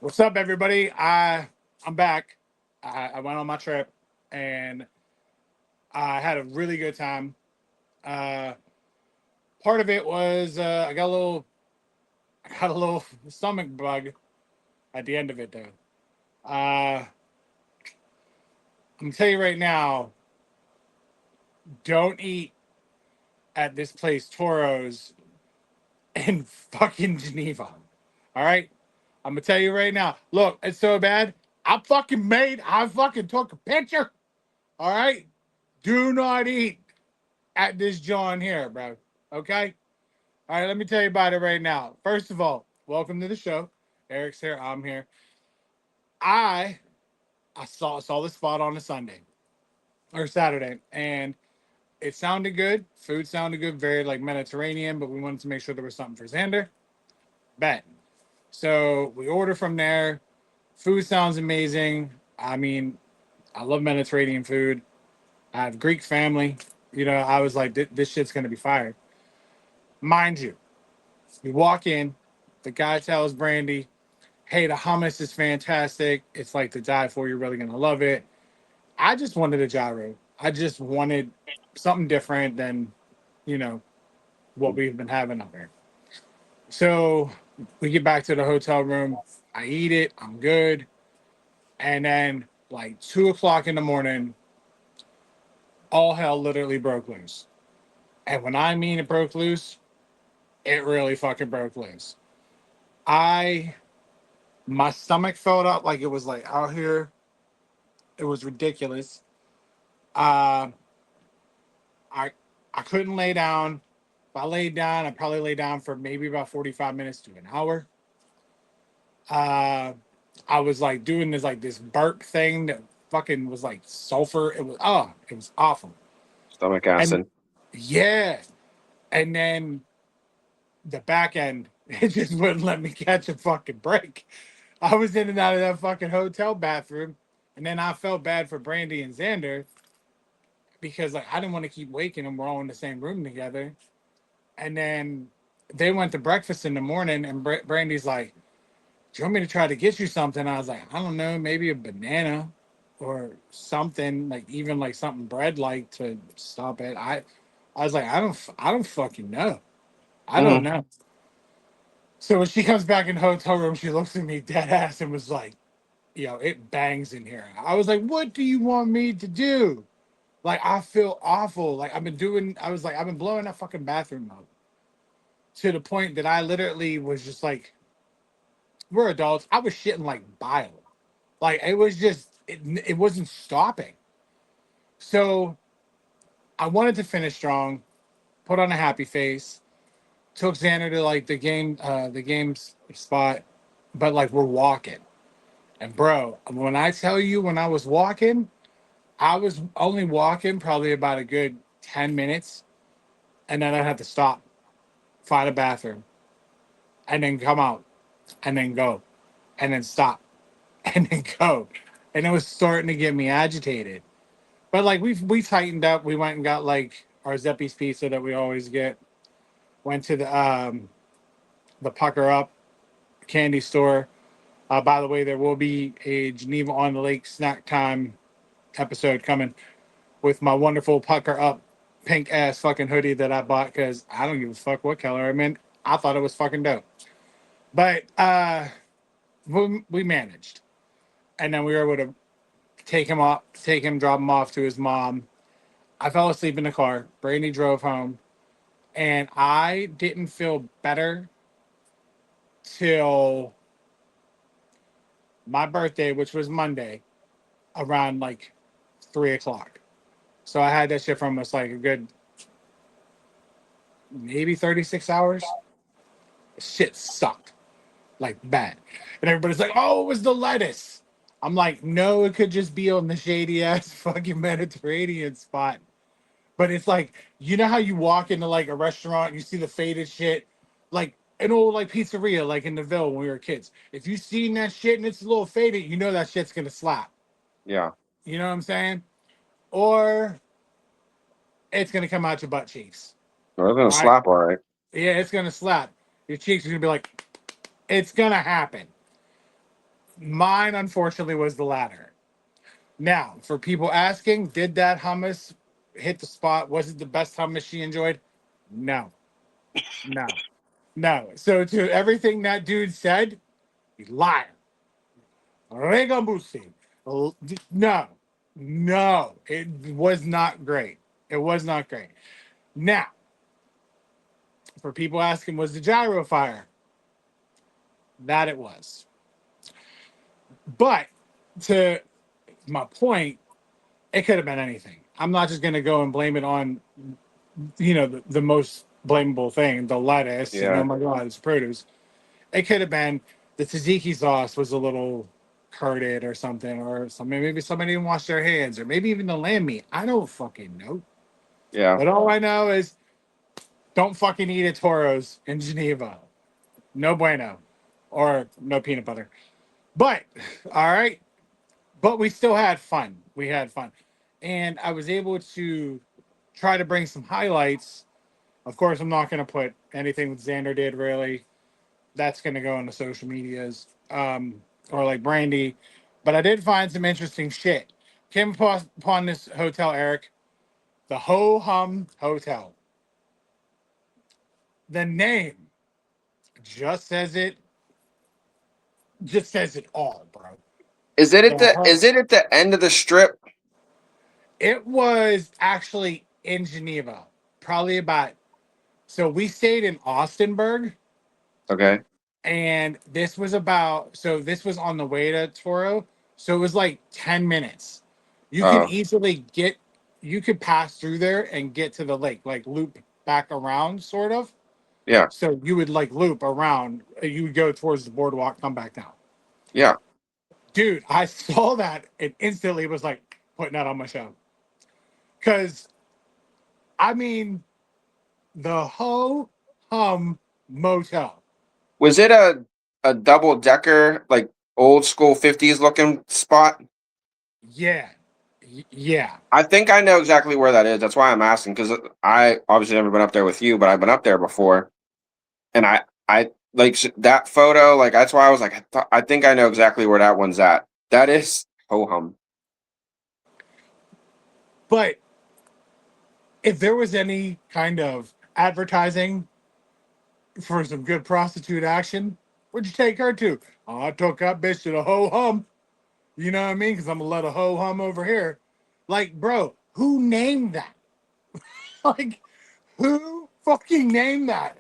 What's up, everybody? I'm back. I went on my trip and I had a really good time. Uh, Part of it was I got a little stomach bug at the end of it, though. I'm gonna tell you right now, don't eat at this place, Toro's in fucking Geneva. All right, I'm gonna tell you right now. Look, it's so bad. I fucking took a picture. All right, do not eat at this John here, bro. Okay? All right, let me tell you about it right now. First of all, welcome to the show. Eric's here, I'm here. I I saw the spot on a Sunday or Saturday, and it sounded good. Food sounded good, very like Mediterranean, but we wanted to make sure there was something for Xander. Bet. So we order from there. Food sounds amazing. I mean, I love Mediterranean food. I have Greek family. I was like, this shit's gonna be fire. Mind you, we walk in, the guy tells Brandy, hey, the hummus is fantastic. It's like to die for. You're really going to love it. I just wanted a gyro. I just wanted something different than, you know, what we've been having up here. So we get back to the hotel room. I eat it. I'm good. And then, like 2 o'clock in the morning, all hell literally broke loose. And when I mean it broke loose, it really fucking broke loose. I My stomach filled up like it was like out here. It was ridiculous. Uh, I I couldn't lay down. If I laid down, I probably lay down for maybe about 45 minutes to an hour. Uh, I was like doing this burp thing that fucking was like sulfur. It was awful. Stomach And acid. yeah, and then the back end, it just wouldn't let me catch a fucking break. I was in and out of that fucking hotel bathroom, and then I felt bad for Brandy and Xander because like I didn't want to keep waking them. We're all in the same room together, and then they went to breakfast in the morning, and Brandy's like, "Do you want me to try to get you something?" I was like, "I don't know, maybe a banana or something like even like something bread like to stop it." I was like, I don't fucking know. I don't Mm. know." So when she comes back in the hotel room, she looks at me dead ass and was like, it bangs in here. I was like, what do you want me to do? Like, I feel awful. Like, I've been blowing that fucking bathroom up to the point that I literally was just like, we're adults. I was shitting like bile. Like, it wasn't stopping. So I wanted to finish strong, put on a happy face, took Xander to like the game's spot, but like, we're walking. And bro, when I tell you when I was walking, I was only walking probably about a good 10 minutes, and then I'd have to stop, find a bathroom, and then come out, and then go, and then stop, and then go. And it was starting to get me agitated. But like we tightened up. We went and got like our Zeppi's pizza that we always get. Went to the Pucker Up candy store. By the way, there will be a Geneva on the Lake snack time episode coming with my wonderful Pucker Up pink ass fucking hoodie that I bought because I don't give a fuck what color I'm in. I thought it was fucking dope. But we managed. And then we were able to drop him off to his mom. I fell asleep in the car. Brandy drove home. And I didn't feel better till my birthday, which was Monday, around like 3 o'clock. So I had that shit from us like a good maybe 36 hours. Shit sucked like bad. And everybody's like, oh, it was the lettuce. I'm like, no, it could just be on the shady ass fucking Mediterranean spot. But it's like, you know how you walk into like a restaurant and you see the faded shit? Like an old like pizzeria, like in the Ville when we were kids. If you seen that shit and it's a little faded, you know that shit's gonna slap. Yeah. You know what I'm saying? Or it's gonna come out your butt cheeks. Well, it's gonna All right. slap, all right. Yeah, it's gonna slap. Your cheeks are gonna be like, it's gonna happen. Mine, unfortunately, was the latter. Now, for people asking, did that hummus hit the spot? Was it the best hummus she enjoyed? No, no, no. So to everything that dude said, he lied. Regambusi. No, no, it was not great. It was not great. Now, for people asking, was the gyro fire? That it was. But to my point, it could have been anything. I'm not just going to go and blame it on, the most blamable thing, the lettuce, and oh Yeah. my God, it's produce. It could have been the tzatziki sauce was a little curded or something, or something. Maybe somebody didn't wash their hands, or maybe even the lamb meat. I don't fucking know. Yeah. But all I know is don't fucking eat at Toro's in Geneva. No bueno. Or no peanut butter. But, all right. But we still had fun. We had fun. And I was able to try to bring some highlights. Of course, I'm not going to put anything that Xander did, really. That's going to go on the social medias, or like Brandy. But I did find some interesting shit. Came upon this hotel, Eric, the Ho Hum Hotel. The name just says it, just says it all, bro. Is it at the end of the strip? It was actually in Geneva, probably about. So we stayed in Austinburg, Okay. and this was on the way to Toro, so it was like 10 minutes. You could Oh, easily get, you could pass through there and get to the lake, like loop back around, sort of. yeah. So you would like loop around, you would go towards the boardwalk, come back down. Yeah. Dude, I saw that and instantly was like putting that on my show. Because, I mean, the Ho Hum Motel. Was it a double decker, like old school 50s looking spot? Yeah. Yeah. I think I know exactly where that is. That's why I'm asking, because I obviously never been up there with you, but I've been up there before, and I like that photo. Like that's why I was like, I think I know exactly where that one's at. That is ho hum. But if there was any kind of advertising for some good prostitute action, where'd you take her to? Oh, I took that bitch to the Ho Hum. You know what I mean? Because I'm going to let a Ho Hum over here. Like, bro, who named that? Like, who fucking named that?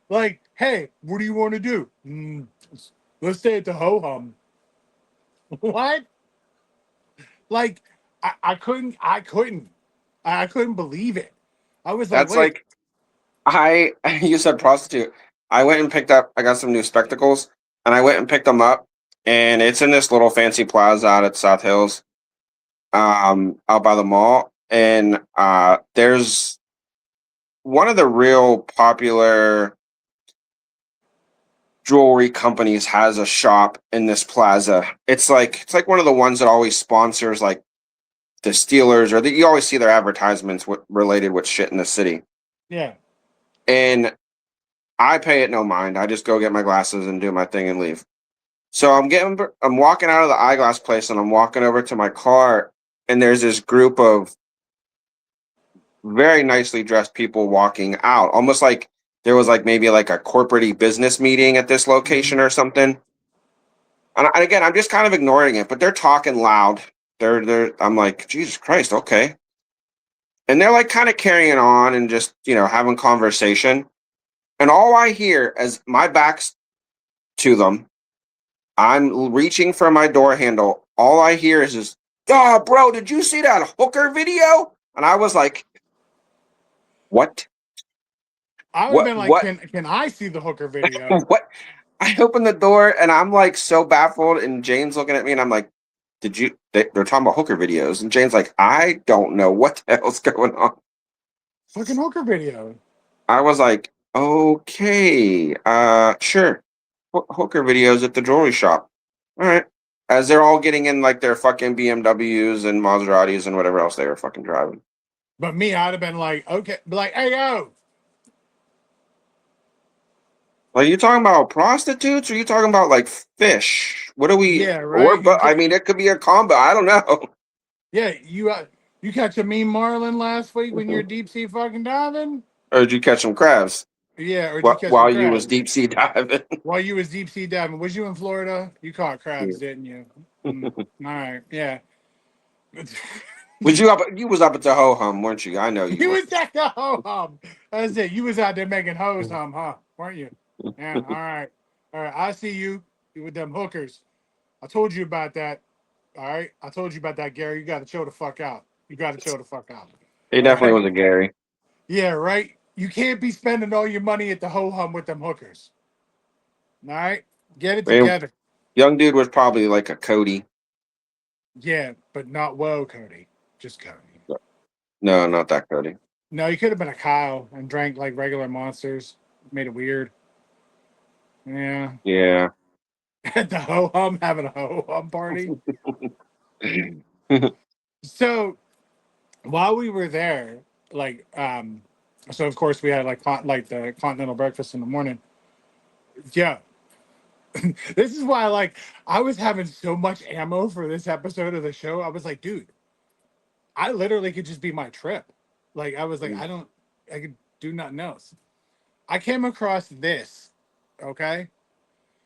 Like, hey, what do you want to do? Let's stay at the Ho Hum. What? Like, I couldn't believe it. I was like, That's wait, like I you said prostitute. I went and picked up. I got some new spectacles, and I went and picked them up, and it's in this little fancy plaza out at South Hills, out by the mall, and there's one of the real popular jewelry companies has a shop in this plaza. It's like one of the ones that always sponsors like the Steelers, or you always see their advertisements related with shit in the city. yeah. And I pay it no mind. I just go get my glasses and do my thing and leave. So I'm walking out of the eyeglass place and I'm walking over to my car, and there's this group of very nicely dressed people walking out, almost like there was like maybe like a corporate business meeting at this location Mhm. or something. And again, I'm just kind of ignoring it, but they're talking loud. I'm like, Jesus Christ, okay. And they're like kind of carrying on and just, having conversation. And all I hear as my back's to them, I'm reaching for my door handle. All I hear is this, oh, bro, did you see that hooker video? And I was like, what? I would have What? been like, What? can I see the hooker video? What? I open the door and I'm like so baffled. And Jane's looking at me and I'm like, they're talking about hooker videos. And Jane's like, I don't know what the hell's going on. Fucking hooker video. I was like, okay, sure. Hooker videos at the jewelry shop. All right. As they're all getting in like their fucking BMWs and Maseratis and whatever else they were fucking driving. But me, I'd have been like, okay, be like, hey yo, Like, you talking about prostitutes or you talking about like fish? What are we? Yeah, Or, right. but I mean, it could be a combo. I don't know. Yeah, you catch a mean marlin last week when you're deep sea fucking diving. Or did you catch some crabs Yeah, or did you catch some while you was crabs deep sea diving? while you was deep sea diving? Was you in Florida? You caught crabs, didn't you? Mm, all right, yeah. Was you up? You was up at the ho hum, weren't you? I know you You were. was at the ho hum. That's it. You was out there making hoes hum, huh? Weren't you? Yeah. All right. All right. I see you. You with them hookers. I told you about that. All right. I told you about that, Gary. You got to chill the fuck out. You got to chill the fuck out. He All definitely right. was a Gary. Yeah. Right. You can't be spending all your money at the ho hum with them hookers. All right. Get it I mean, together. young dude was probably like a Cody. Yeah, but not whoa, Cody. Just Cody. No, not that Cody. No, you could have been a Kyle and drank like regular monsters. Made it weird. Yeah. Yeah. At the ho hum, having a ho hum party. So while we were there, like, so of course we had like the continental breakfast in the morning. Yeah, this is why I was having so much ammo for this episode of the show. I was like, dude, I literally could just be my trip. Like, I was like, I could do nothing else. I came across this. Okay,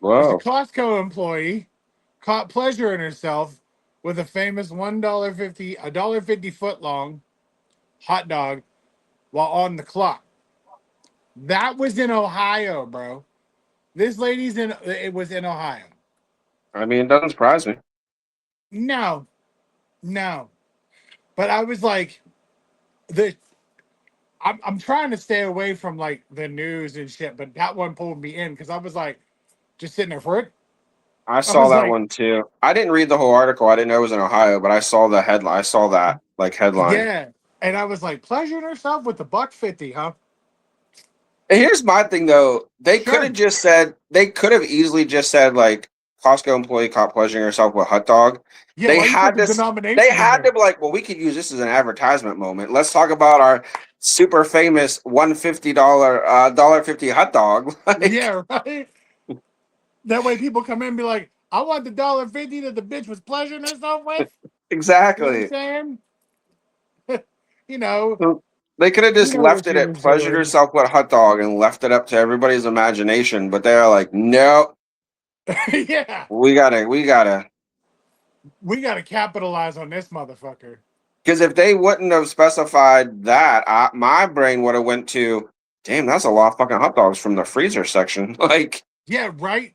there's a Whoa. Costco employee caught pleasuring herself with a famous $1.50 foot long hot dog while on the clock. That was in Ohio, bro. This lady's in. It was in Ohio. I mean, it doesn't surprise me. No, no. But I was like, the. I'm trying to stay away from like the news and shit, but that one pulled me in because I was like, just sitting there for it. I I saw was that like, one too. I didn't read the whole article. I didn't know it was in Ohio, but I saw the headline. I saw that like headline. yeah, and I was like, pleasuring herself with the $1.50, huh? And here's my thing though. They could have Sure. just said they could have easily just said like Costco employee caught pleasuring herself with hot dog. Yeah, They why you put had the this they denominations in had to there? be like, well, we could use this as an advertisement moment. Let's talk about our super famous $150 $1.50 hot dog. Like Yeah, right. That way people come in and be like, I want the $1.50 that the bitch was pleasuring herself with. You know what I'm exactly. saying? you know, So they could have you just know what left it she at was pleasured doing. herself with a hot dog and left it up to everybody's imagination, but they're like, no, yeah, we gotta we got to capitalize on this motherfucker. because if they wouldn't have specified that, my brain would have went to, damn, that's a lot of fucking hot dogs from the freezer section. Like Yeah, right.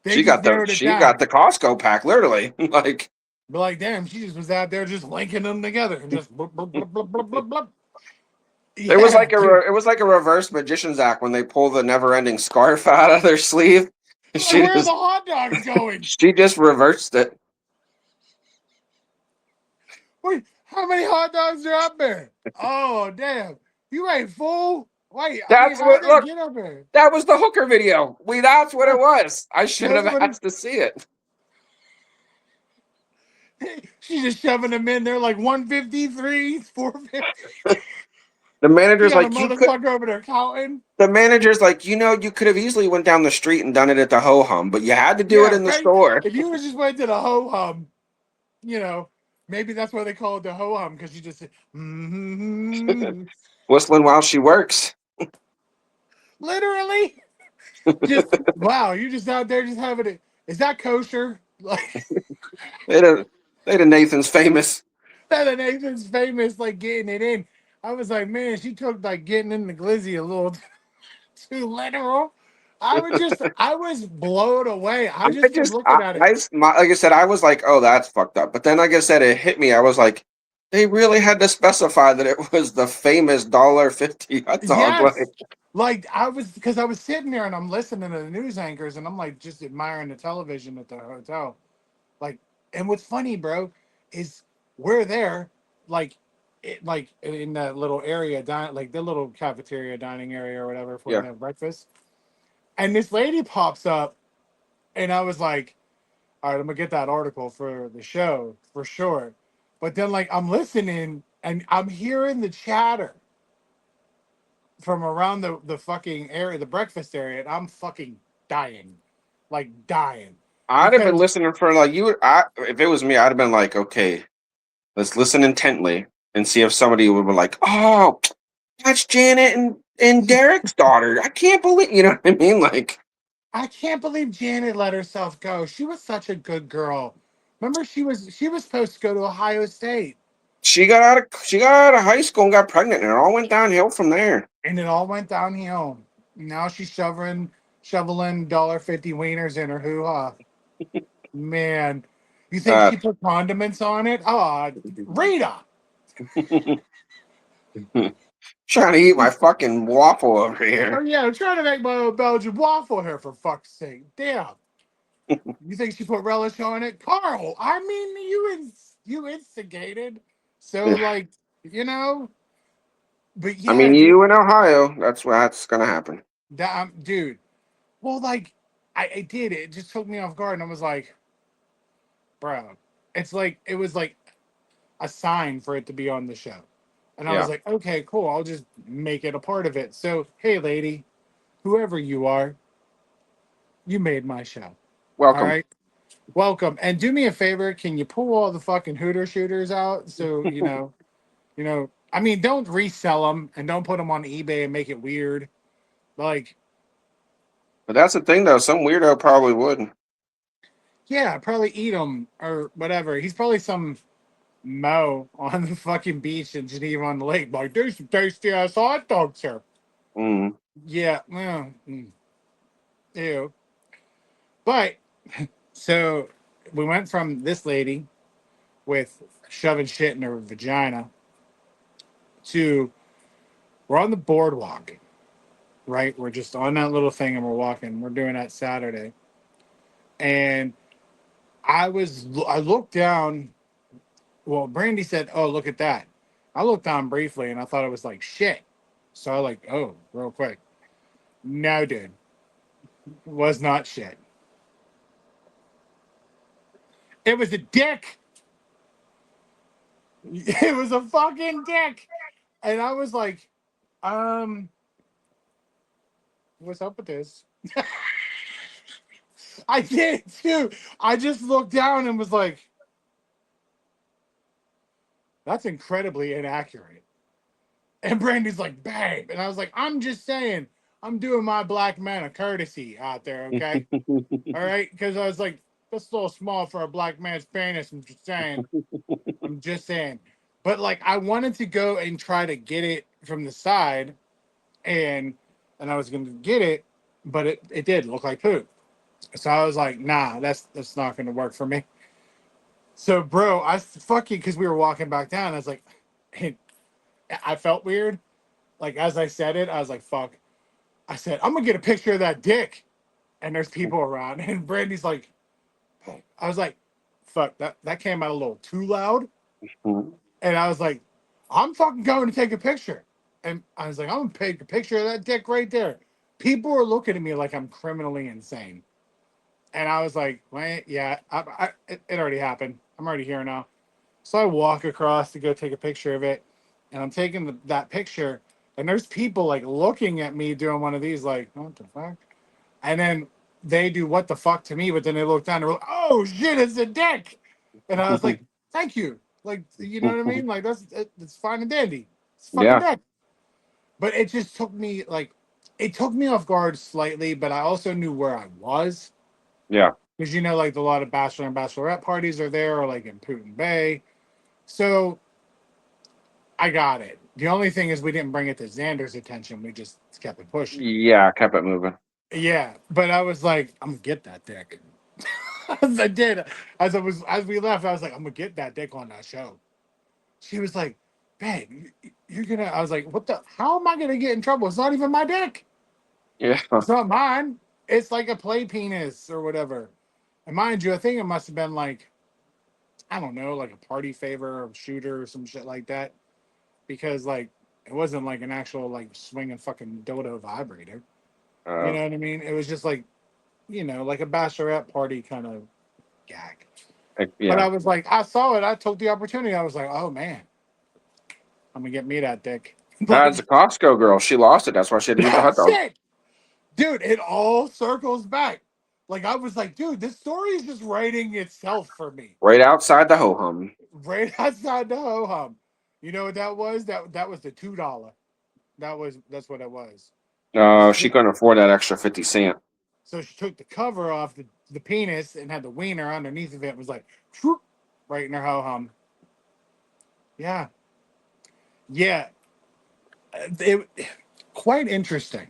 They just narrowed it she got down. the Costco pack, literally. Like Be like, damn, she just was out there just linking them together and just blub, blub, blub, blub, blub, blub, blub. Yeah, dude. it was like a reverse magician's act when they pull the never ending scarf out of their sleeve. Like, She where are the just hot dogs going? she just reversed it. Wait, how many hot dogs are up there? Oh, damn. You ain't full? Wait, I mean, That's how what they look. get up there? That was the hooker video. That's what it was. I should That's have what asked to see it. she's just shoving them in there like 153, 450. The She manager's got a like, motherfucker over there counting. the manager's like, you could have easily went down the street and done it at the ho hum, but you had to do it Yeah, in the right? store. If you was just went to the ho hum, you know, maybe that's why they call it the ho hum because you just said, Whistling while she works. literally. Just wow, you just out there just having it. Is that kosher? Like They'd have, they'd have Nathan's famous. that and Nathan's famous, like getting it in. I was like, man, she took like getting in the glizzy a little too literal. I was blown away. I I just kept just, looking at it. like I said, I was like, oh, that's fucked up. But then, like I said, it hit me. I was like, they really had to specify that it was the famous $1.50 hot dog. Yes. Like, Like I was because I was sitting there and I'm listening to the news anchors and I'm like just admiring the television at the hotel. Like, and what's funny, bro, is we're there, like, like in that little area, like the little cafeteria dining area or whatever, if we're yeah, gonna have breakfast. And this lady pops up, and I was like, all right, I'm gonna get that article for the show for sure. But then, like, I'm listening and I'm hearing the chatter from around the fucking area, the breakfast area, and I'm fucking dying, like dying, I'd have been because listening for like you. If it was me, I'd have been like, okay, let's listen intently and see if somebody would be like, oh, that's Janet and Derek's daughter. I can't believe, you know what I mean? Like, I can't believe Janet let herself go. She was such a good girl. Remember, she was supposed to go to Ohio State, she got out of high school and got pregnant, and it all went downhill from there. and it all went downhill. Now she's shoveling $1.50 wieners in her hoo ha. Man, you think Uh, she put condiments on it? Oh, Rita. trying to eat my fucking waffle over Oh here. yeah, I'm trying to make my own Belgian waffle here for fuck's sake. Damn. You think she put relish on it? Carl, I mean you instigated. So like, you know, but I yeah, mean, dude, you in Ohio, that's gonna happen. dude. Well, like I did. It just took me off guard and I was like, bro, it's like it was like a sign for it to be on the show. And I was Yeah, like, okay, cool. I'll just make it a part of it. So, hey, lady, whoever you are, you made my show. All welcome. right. Welcome. And do me a favor. Can you pull all the fucking Hooter shooters out? So, I mean, don't resell them and don't put them on eBay and make it weird. Like, But that's the thing, though. Some weirdo probably would. yeah, probably eat them or whatever. He's probably some Mo on the fucking beach in Geneva on the lake. Like, there's some tasty ass hot dogs here. Mm. Yeah. Well, ew. But so we went from this lady with shoving shit in her vagina to we're on the boardwalk, right? We're just on that little thing and we're walking. We're doing that Saturday. And I looked down. Well, Brandy said, "Oh, look at that." I looked down briefly and I thought it was like shit. So I like, oh, real quick. No, dude, was not shit. It was a dick. It was a fucking dick. And I was like, um, what's up with this? I did too. I just looked down and was like, that's incredibly inaccurate. And Brandy's like, babe. And I was like, I'm just saying, I'm doing my black man a courtesy out there, okay? All right. Because I was like, that's a little small for a black man's penis. I'm just saying. I'm just saying. But like I wanted to go and try to get it from the side and I was gonna get it, but it did look like poop. So I was like, nah, that's not gonna work for me. So bro, I fucking because we were walking back down, I was like, hey, I felt weird. Like as I said it, I was like, fuck. I said, I'm gonna get a picture of that dick. And there's people around. And Brandy's like, I was like, fuck, that came out a little too loud. And I was like, I'm fucking going to take a picture. And I was like, I'm gonna take a picture of that dick right there. People were looking at me like I'm criminally insane. And I was like, well, yeah, it already happened. I'm already here now. So I walk across to go take a picture of it. And I'm taking that picture. And there's people like looking at me doing one of these, like, what the fuck? And then they do what the fuck to me, but then they look down and they're like, oh shit, it's a dick. And I was like, thank you. Like, you know what I mean? Like, it's fine and dandy. It's fucking Yeah, dick. But it just took me, like, it took me off guard slightly, but I also knew where I was. yeah. Because, like, a lot of bachelor and bachelorette parties are there, or like in Putin Bay. So I got it. The only thing is we didn't bring it to Xander's attention. We just kept it pushing. Yeah, kept it moving. Yeah, but I was like, I'm gonna get that dick. As I did, as we left, I was like, I'm gonna get that dick on that show. She was like, babe, you're gonna. I was like, what the? How am I gonna get in trouble? It's not even my dick. Yeah. It's not mine. It's like a play penis or whatever. And mind you, I think it must have been like, I don't know, like a party favor or shooter or some shit like that. Because like it wasn't like an actual like swinging fucking dildo vibrator. You Uh, know what I mean? It was just like, like a bachelorette party kind of gag. But I yeah. was like, I saw it. I took the opportunity. I was like, oh man, I'm gonna get me that dick. That's a Like, Costco girl. She lost it. That's why she had to use the hot that's dog. it. Dude, it all circles back. Like, I was like, dude, this story is just writing itself for me. Right outside the ho hum. Right outside the ho hum. You know what that was? That was the $2. That's what it was. She She took, couldn't afford that extra 50 cent. so she took the cover off the penis and had the wiener underneath of it. It was like whoop, right in her ho hum. Yeah. Yeah. It quite interesting,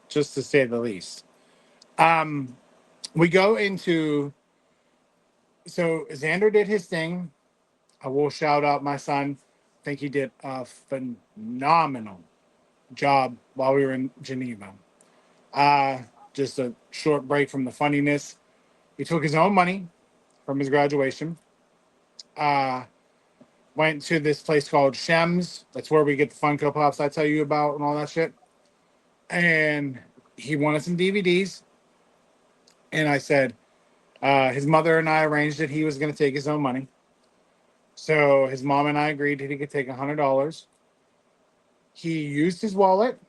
just to say the least. Um we go into so Xander did his thing. I will shout out my son. I think he did a phenomenal job while we were in Geneva. Uh, just a short break from the funniness. He took his own money from his graduation. Uh, went to this place called Shems. That's where we get the Funko Pops I tell you about and all that shit. And he wanted some DVDs. And I said, his mother and I arranged that he was going to take his own money. So his mom and I agreed that he could take $100. He used his wallet,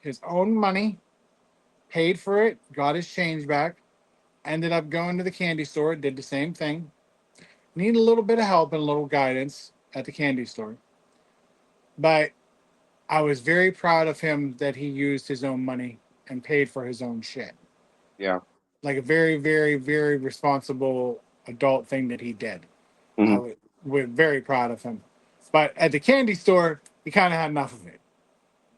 his own money, paid for it, got his change back, ended up going to the candy store, did the same thing. Need a little bit of help and a little guidance at the candy store. But I was very proud of him that he used his own money and paid for his own shit. Yeah. Like a very, very, very responsible adult thing that he did. I Hmm. was, we're very proud of him. But at the candy store, he kind of had enough of it.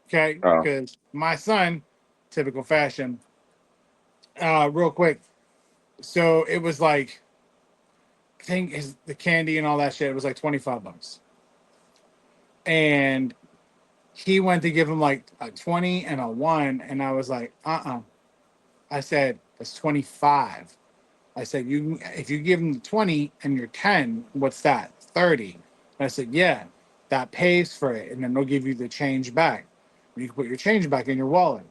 Okay. Oh, Because my son, typical fashion, real quick. So it was like, I think the candy and all that shit, it was like $25. And he went to give him like a 20 and a 1. And I was like, I said, that's 25. I said, you if you give him the 20 and you're 10, what's that? 30. And I said, yeah, that pays for it. And then they'll give you the change back. You can put your change back in your wallet.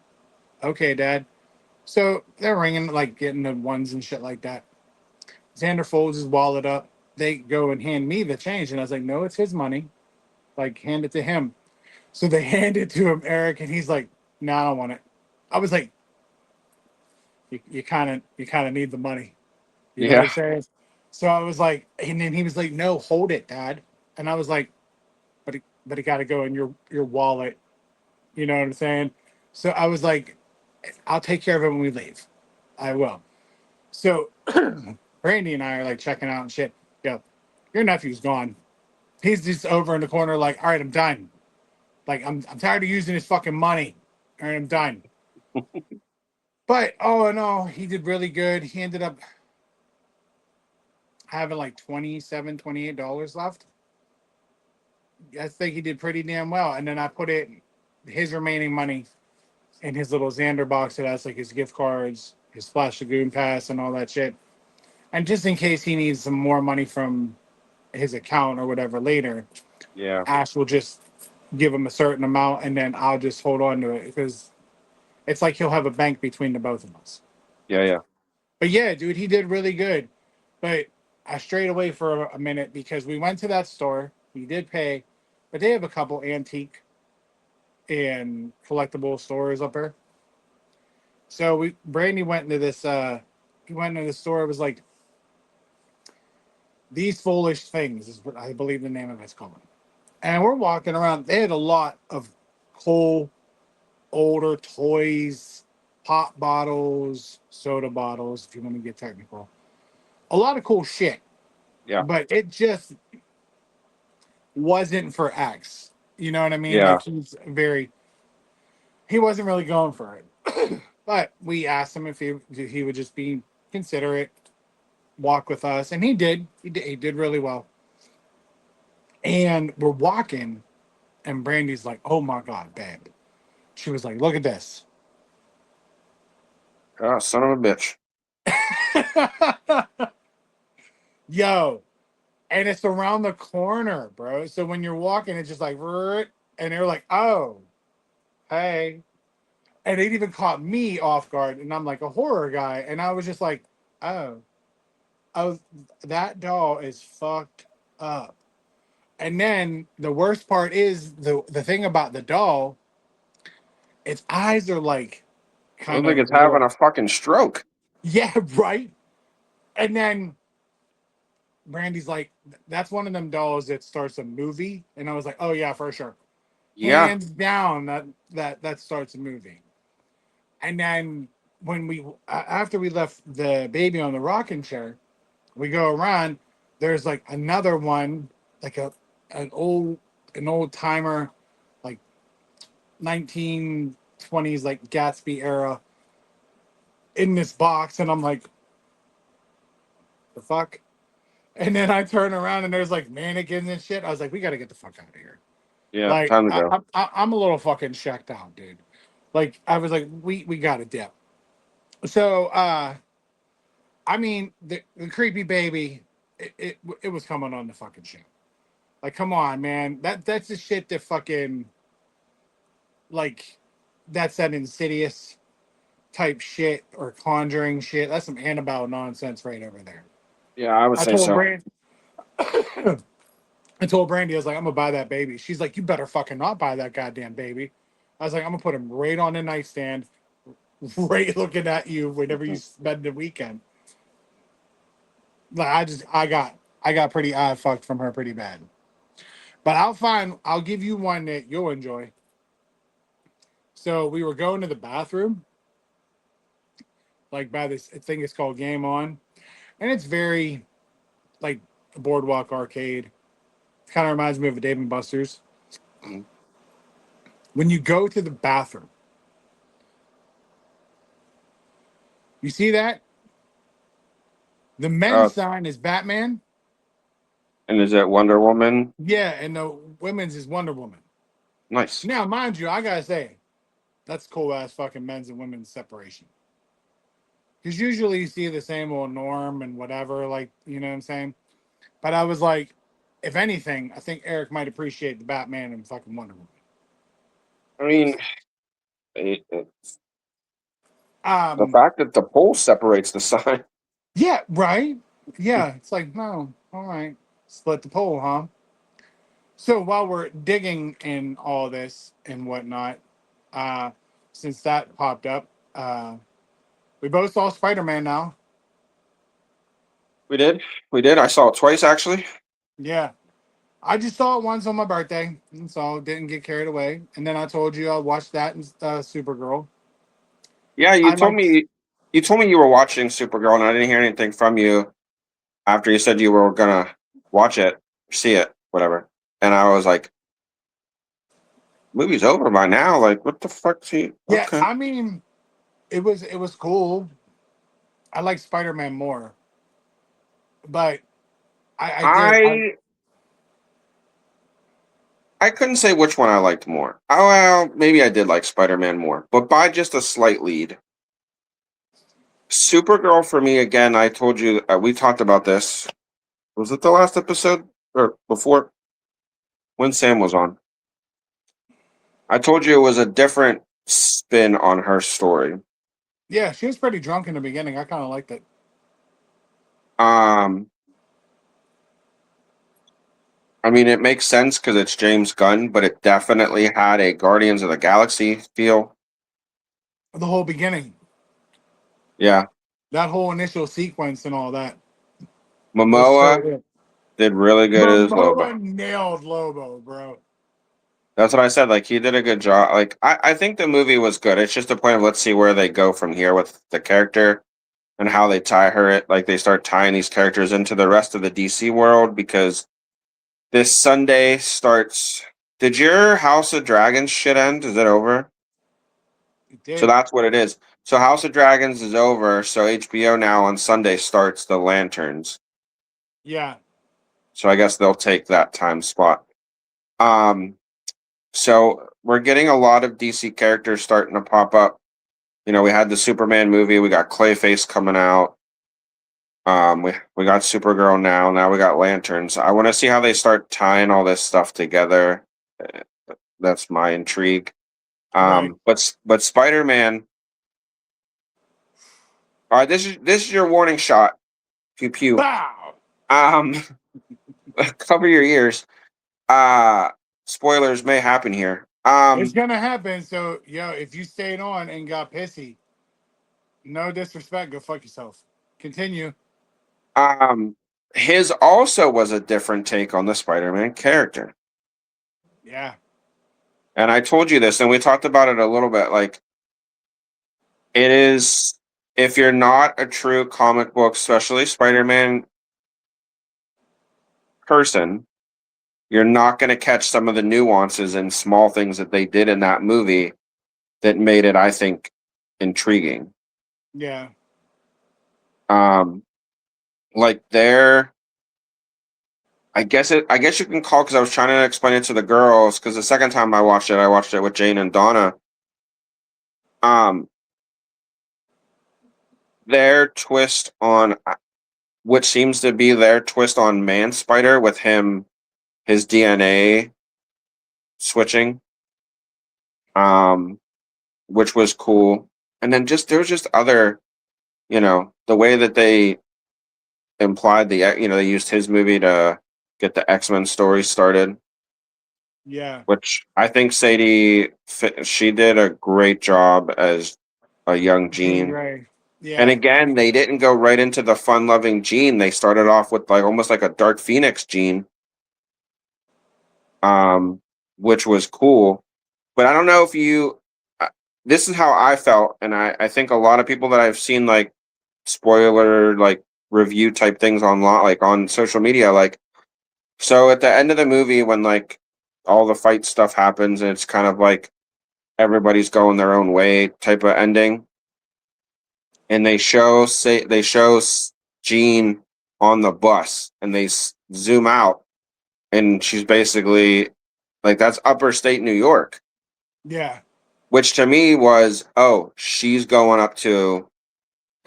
Okay, Dad. So they're ringing, like getting the ones and shit like that. Xander folds his wallet up. They go and hand me the change. And I was like, no, it's his money. Like, hand it to him. So they hand it to him, Eric, and he's like, no, I don't want it. I was like, you kind of need the money. You know what I'm yeah. saying? So I was like, and then he was like, no, hold it, Dad. And I was like, but it got to go in your wallet. You know what I'm saying? So I was like, I'll take care of it when we leave. I will. So Brandy and I are like checking out and shit. Yo, your nephew's gone. He's just over in the corner, like, all right, I'm done. Like, I'm tired of using his fucking money. All right, I'm done. But oh no, he did really good. He ended up having like 27, $28 left. I think he did pretty damn well. And then I put his remaining money in his little Xander box that has like his gift cards, his Splash Lagoon pass, and all that shit. And just in case he needs some more money from his account or whatever later, Yeah. Ash will just give him a certain amount and then I'll just hold on to it because it's like he'll have a bank between the both of us. Yeah. Yeah. But yeah, dude, he did really good. But I strayed away for a minute because we went to that store. We did pay, but they have a couple antique and collectible stores up there. So Brandy went into this. He went into the store. It was like These Foolish Things is what I believe the name of it's called. And we're walking around. They had a lot of cool older toys, pop bottles, soda bottles, if you want to get technical. A lot of cool shit. Yeah. But it just wasn't for X. You know what I mean? Yeah. Like he wasn't really going for it. But we asked him if he would just be considerate, walk with us, and he did. He did really well. And we're walking, and Brandy's like, "Oh my god, babe!" She was like, "Look at this." Oh, son of a bitch. Yo, and it's around the corner, bro. So when you're walking, it's just like, and they're like, "Oh, hey." And it even caught me off guard, and I'm like a horror guy, and I was just like, "Oh, oh, that doll is fucked up." And then the worst part is the thing about the doll, its eyes are like Looks kind like of it's having real. a fucking stroke. Yeah, right. And then Brandy's like, that's one of them dolls that starts a movie. And I was like, oh yeah, for sure. Yeah. Hands down, that starts a movie. And then when after we left the baby on the rocking chair, we go around. There's like another one, like an old an old timer, like 1920s, like Gatsby era, in this box, and I'm like, the fuck. And then I turn around and there's like mannequins and shit. I was like, we got to get the fuck out of here. Yeah. Like Time to go. I'm a little fucking checked out, dude. Like I was like, we got to dip. So I mean, the creepy baby, it was coming on the fucking show. Like, come on, man. That's the shit that fucking like that's that Insidious type shit or Conjuring shit. That's some Annabelle nonsense right over there. Yeah, I would I say told so. Brandy, I told Brandy, I was like, I'm gonna buy that baby. She's like, you better fucking not buy that goddamn baby. I was like, I'm gonna put him right on the nightstand, right looking at you whenever you spend the weekend. Like I got pretty eye fucked from her pretty bad. But I'll give you one that you'll enjoy. So we were going to the bathroom, like by this thing it's called Game On. And it's very like a boardwalk arcade. It kind of reminds me of a Dave and Buster's. Mhm. When you go to the bathroom, you see that? The Uh, men's sign is Batman. and is it Wonder Woman? Yeah, and the women's is Wonder Woman. Nice. Now, mind you, I gotta say, that's cool ass fucking men's and women's separation. Because usually you see the same old norm and whatever, like, you know what I'm saying? But I was like, if anything, I think Eric might appreciate the Batman and fucking Wonder Woman. I mean, the Um, fact that the pole separates the sign. yeah, right. Yeah, it's like, no, all right, split the pole, huh? So while we're digging in all this and whatnot, uh, since that popped up, we both saw Spider Man now. We did. We did. I saw it twice actually. Yeah, I just saw it once on my birthday, and so didn't get carried away. And then I told you I watched that and Supergirl. Yeah, I liked, you told me you were watching Supergirl, and I didn't hear anything from you after you said you were gonna watch it, see it, whatever. And I was like, movie's over by now. Like, what the fuck? See, yeah. okay. I mean, it was cool. I like Spider Man more, but I did. I I couldn't say which one I liked more. Oh well, maybe I did like Spider Man more, but by just a slight lead. Supergirl for me again. I told you we talked about this. Was it the last episode or before when Sam was on? I told you it was a different spin on her story. Yeah, she was pretty drunk in the beginning. I kind of liked it. Um, I mean, it makes sense because it's James Gunn, but it definitely had a Guardians of the Galaxy feel. The whole beginning, Yeah, that whole initial sequence and all that was so Momoa good. did really good as Lobo. Momoa nailed Lobo, bro. That's what I said. Like he did a good job. Like I think the movie was good. It's just a point of let's see where they go from here with the character and how they tie her. It like they start tying these characters into the rest of the DC world because this Sunday starts. Did your House of Dragons shit end? Is it over? It So did. that's what it is. So House of Dragons is over. So HBO now on Sunday starts the Lanterns. Yeah, So I guess they'll take that time spot. Um, so we're getting a lot of DC characters starting to pop up. You know, we had the Superman movie. We got Clayface coming out. We got Supergirl now. Now we got Lanterns. I want to see how they start tying all this stuff together. Uh, That's my intrigue. right. But Spider Man. All right, this is your warning shot. Pew pew. Bow. Um, cover your ears. Uh spoilers may happen here. It's gonna happen. So, yo, if you stayed on and got pissy, no disrespect, go fuck yourself. Continue. Um his also was a different take on the Spider-Man character. Yeah, And I told you this and we talked about it a little bit like it is if you're not a true comic book, especially Spider-Man person, you're not going to catch some of the nuances and small things that they did in that movie that made it, I think, intriguing. yeah, Um, like there, I guess you can call because I was trying to explain it to the girls because the second time I watched it with Jane and Donna. Um, their twist on which seems to be their twist on Man Spider with him, his DNA switching, um, which was cool. And then just there was just other, the way that they implied they used his movie to get the X-Men story started, yeah. which I think she did a great job as a young Jean Jean. Grey. And Yeah, again, they didn't go right into the fun-loving Jean. They started off with like almost like a Dark Phoenix Jean, um, which was cool. But I don't know if you. This is how I felt, and I think a lot of people that I've seen like spoiler like review type things online, like on social media, like so at the end of the movie when like all the fight stuff happens and it's kind of like everybody's going their own way type of ending, and they show Jean on the bus and they zoom out and she's basically like that's upper state New York, yeah, which to me was, oh, she's going up to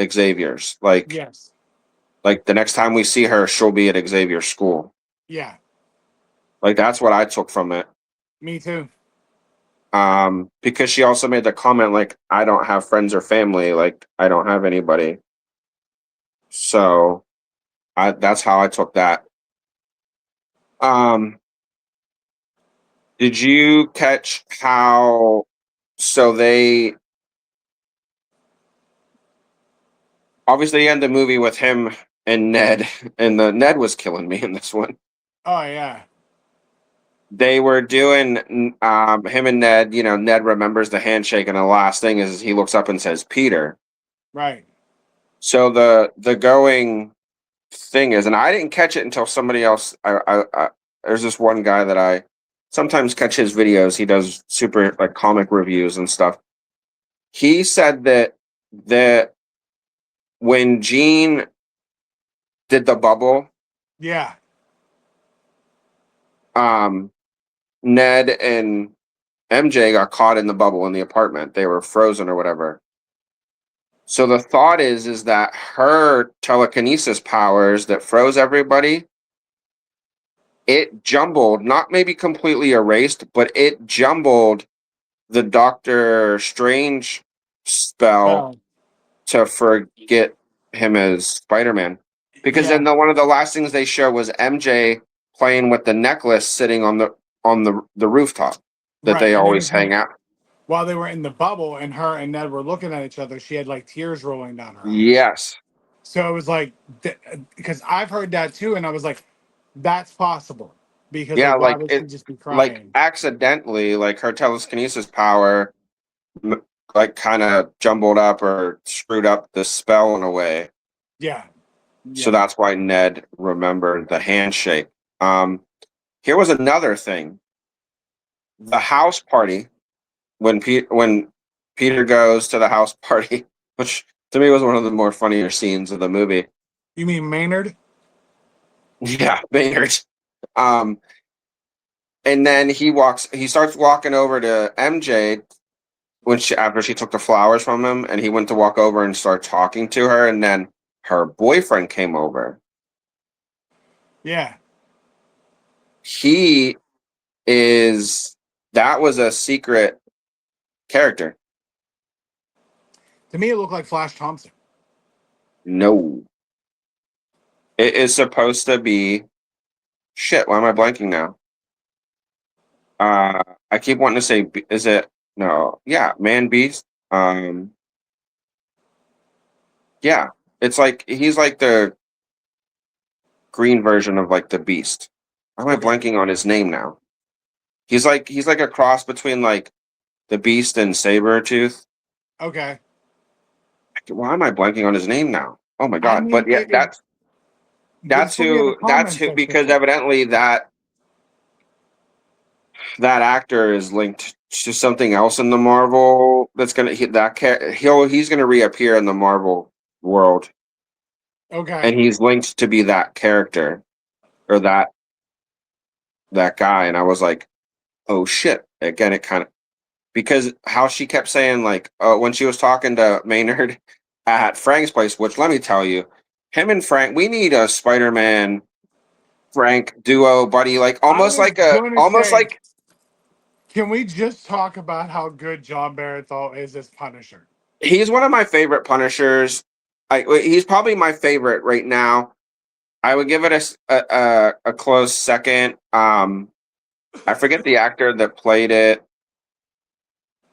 Xavier's. yes, Like the next time we see her, she'll be at Xavier's school. yeah. Like that's what I took from it. Me too. Because she also made the comment like, I don't have friends or family, like I don't have anybody. So that's how I took that. Um, did you catch how so they obviously end the movie with him and Ned, and the Ned was killing me in this one. Oh yeah, They were doing him and Ned, Ned remembers the handshake, and the last thing is he looks up and says Peter. right. So the going thing is, and I didn't catch it until somebody else. There's this one guy that I sometimes catch his videos. He does super like comic reviews and stuff. He said that when Gene did the bubble, Yeah, um, Ned and MJ got caught in the bubble in the apartment. They were frozen or whatever. So the thought is that her telekinesis powers that froze everybody, it jumbled, not maybe completely erased, but it jumbled the Doctor Strange spell well, to forget him as Spider-Man. Because yeah, then one of the last things they show was MJ playing with the necklace sitting on the rooftop that right. they And always anytime hang out. while they were in the bubble and her and Ned were looking at each other, she had like tears rolling down her eyes. Yes. So it was like, because I've heard that too, and I was like, that's possible because Yeah, like, why would she just be like crying? accidentally, like her telekinesis power, m- like kind of jumbled up or screwed up the spell in a way. Yeah, So yeah, that's why Ned remembered the handshake. Um, Here was another thing: the house party when Peter goes to the house party, which to me was one of the more funnier scenes of the movie. you mean Maynard? Yeah, Maynard. Um, and then he starts walking over to MJ after she took the flowers from him, and he went to walk over and start talking to her, and then her boyfriend came over. Yeah. He is that was a secret character. To me, it looked like Flash Thompson. No, it is supposed to be shit. Why am I blanking now? I keep wanting to say, is it no? Yeah, Man Beast. Yeah, it's like he's like the green version of like the Beast. Why am I Okay. blanking on his name now? He's like a cross between like the Beast and Sabretooth. Okay. Why am I blanking on his name now? Oh my I god! mean, But yeah, that's put me in the who that's comments who section because for it. evidently that actor is linked to something else in the Marvel that's gonna he's gonna reappear in the Marvel world, and Okay. he's linked to be that character or that guy. And I was like, oh shit! Again, it kind of because how she kept saying like when she was talking to Maynard at Frank's place, which let me tell you, him and Frank, we need a Spider-Man Frank duo buddy, like I was gonna almost say, like can we just talk about how good John Barenthal is as Punisher? he's one of my favorite Punishers. He's probably my favorite right now. I would give it a close second. I forget the actor that played it.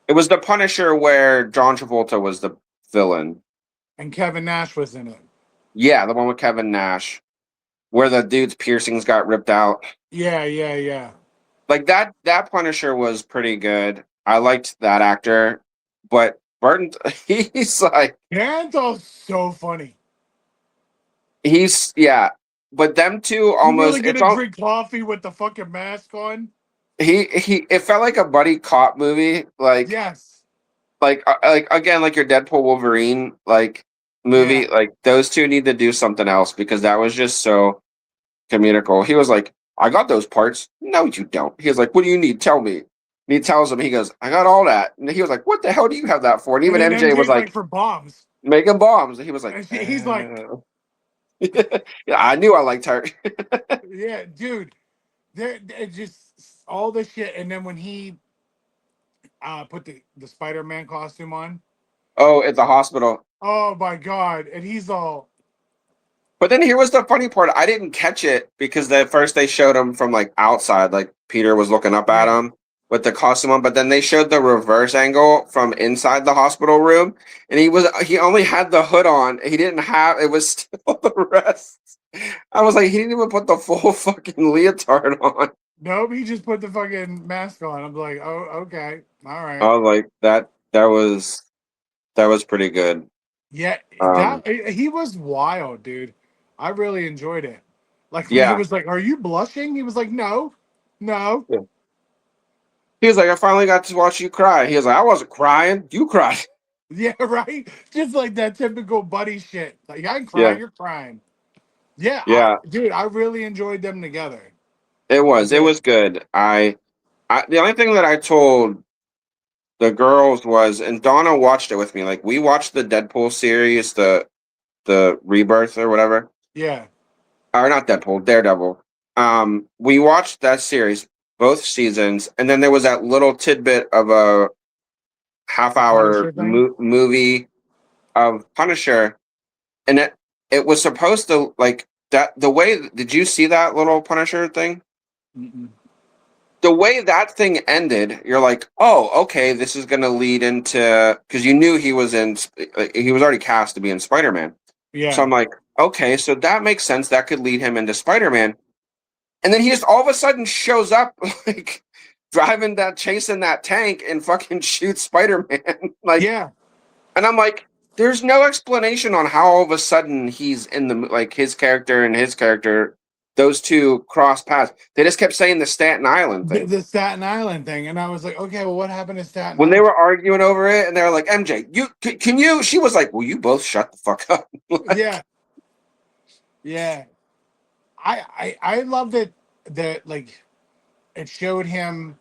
It was the Punisher where John Travolta was the villain. And Kevin Nash was in it. Yeah, the one with Kevin Nash, where the dude's piercings got ripped out. Yeah, yeah, yeah. Like that Punisher was pretty good. I liked that actor, but Burton, he's like Barenthal's so funny. yeah. But them two You really almost it's gonna all drink coffee with the fucking mask on? he it felt like a buddy cop movie, Yes. like again like your Deadpool Wolverine like Yeah. movie. Like those two need to do something else because that was just so comedical. He was like, I got those parts. No, you don't. He was like, what do you need? Tell me. And he tells him, he goes, I got all that. And he was like, what the hell do you have that for? And And even then MJ was MJ's like like, for bombs. making bombs. And he was like, And he's like, yeah, I knew I liked her. yeah, dude. There just all this shit. And then when he put the Spider-Man costume on, Oh, at the hospital. oh my god. And he's all, But then here was the funny part. I didn't catch it because at first they showed him from like outside, like Peter was looking up at yeah. him with the costume on. But then they showed the reverse angle from inside the hospital room, and he only had the hood on. He didn't have it was still the rest. I was like, he didn't even put the full fucking leotard on. Nope, he just put the fucking mask on. I'm like, oh, okay. All right. I was like, that was pretty good. Yeah, Um, that he was wild, dude. I really enjoyed it. Like when he yeah. was like, "Are you blushing?" He was like, "No, no." Yeah. He was like, I finally got to watch you cry. He was like, I wasn't crying. You cried. Yeah, right. Just like that typical buddy shit. Like I'm crying, Yeah. you're crying. Yeah, Yeah. dude, I really enjoyed them together. It I was. It did. was good. The only thing that I told the girls was, and Donna watched it with me. Like we watched the Deadpool series, the Rebirth or whatever, Yeah, or not Deadpool, Daredevil. We watched that series, both seasons, and then there was that little tidbit of a half the hour Punisher thing. movie of Punisher, and it was supposed to like that. The way did you see that little Punisher thing? Mm-mm. The way that thing ended, you're like, oh, okay, this is going to lead into because you knew he was already cast to be in Spider-Man. So Yeah, I'm like, okay, so that makes sense. That could lead him into Spider-Man. And then he just all of a sudden shows up like chasing that tank and fucking shoots Spider-Man. Like, yeah. and I'm like, there's no explanation on how all of a sudden he's in the like his character, those two cross paths. They just kept saying the Staten Island thing. The Staten Island thing, and I was like, okay, well, what happened to Staten When they Island? were arguing over it, and they were like, "MJ, can you?" She was like, "Will you both shut the fuck up?" Yeah, Like, yeah. I loved it that like it showed him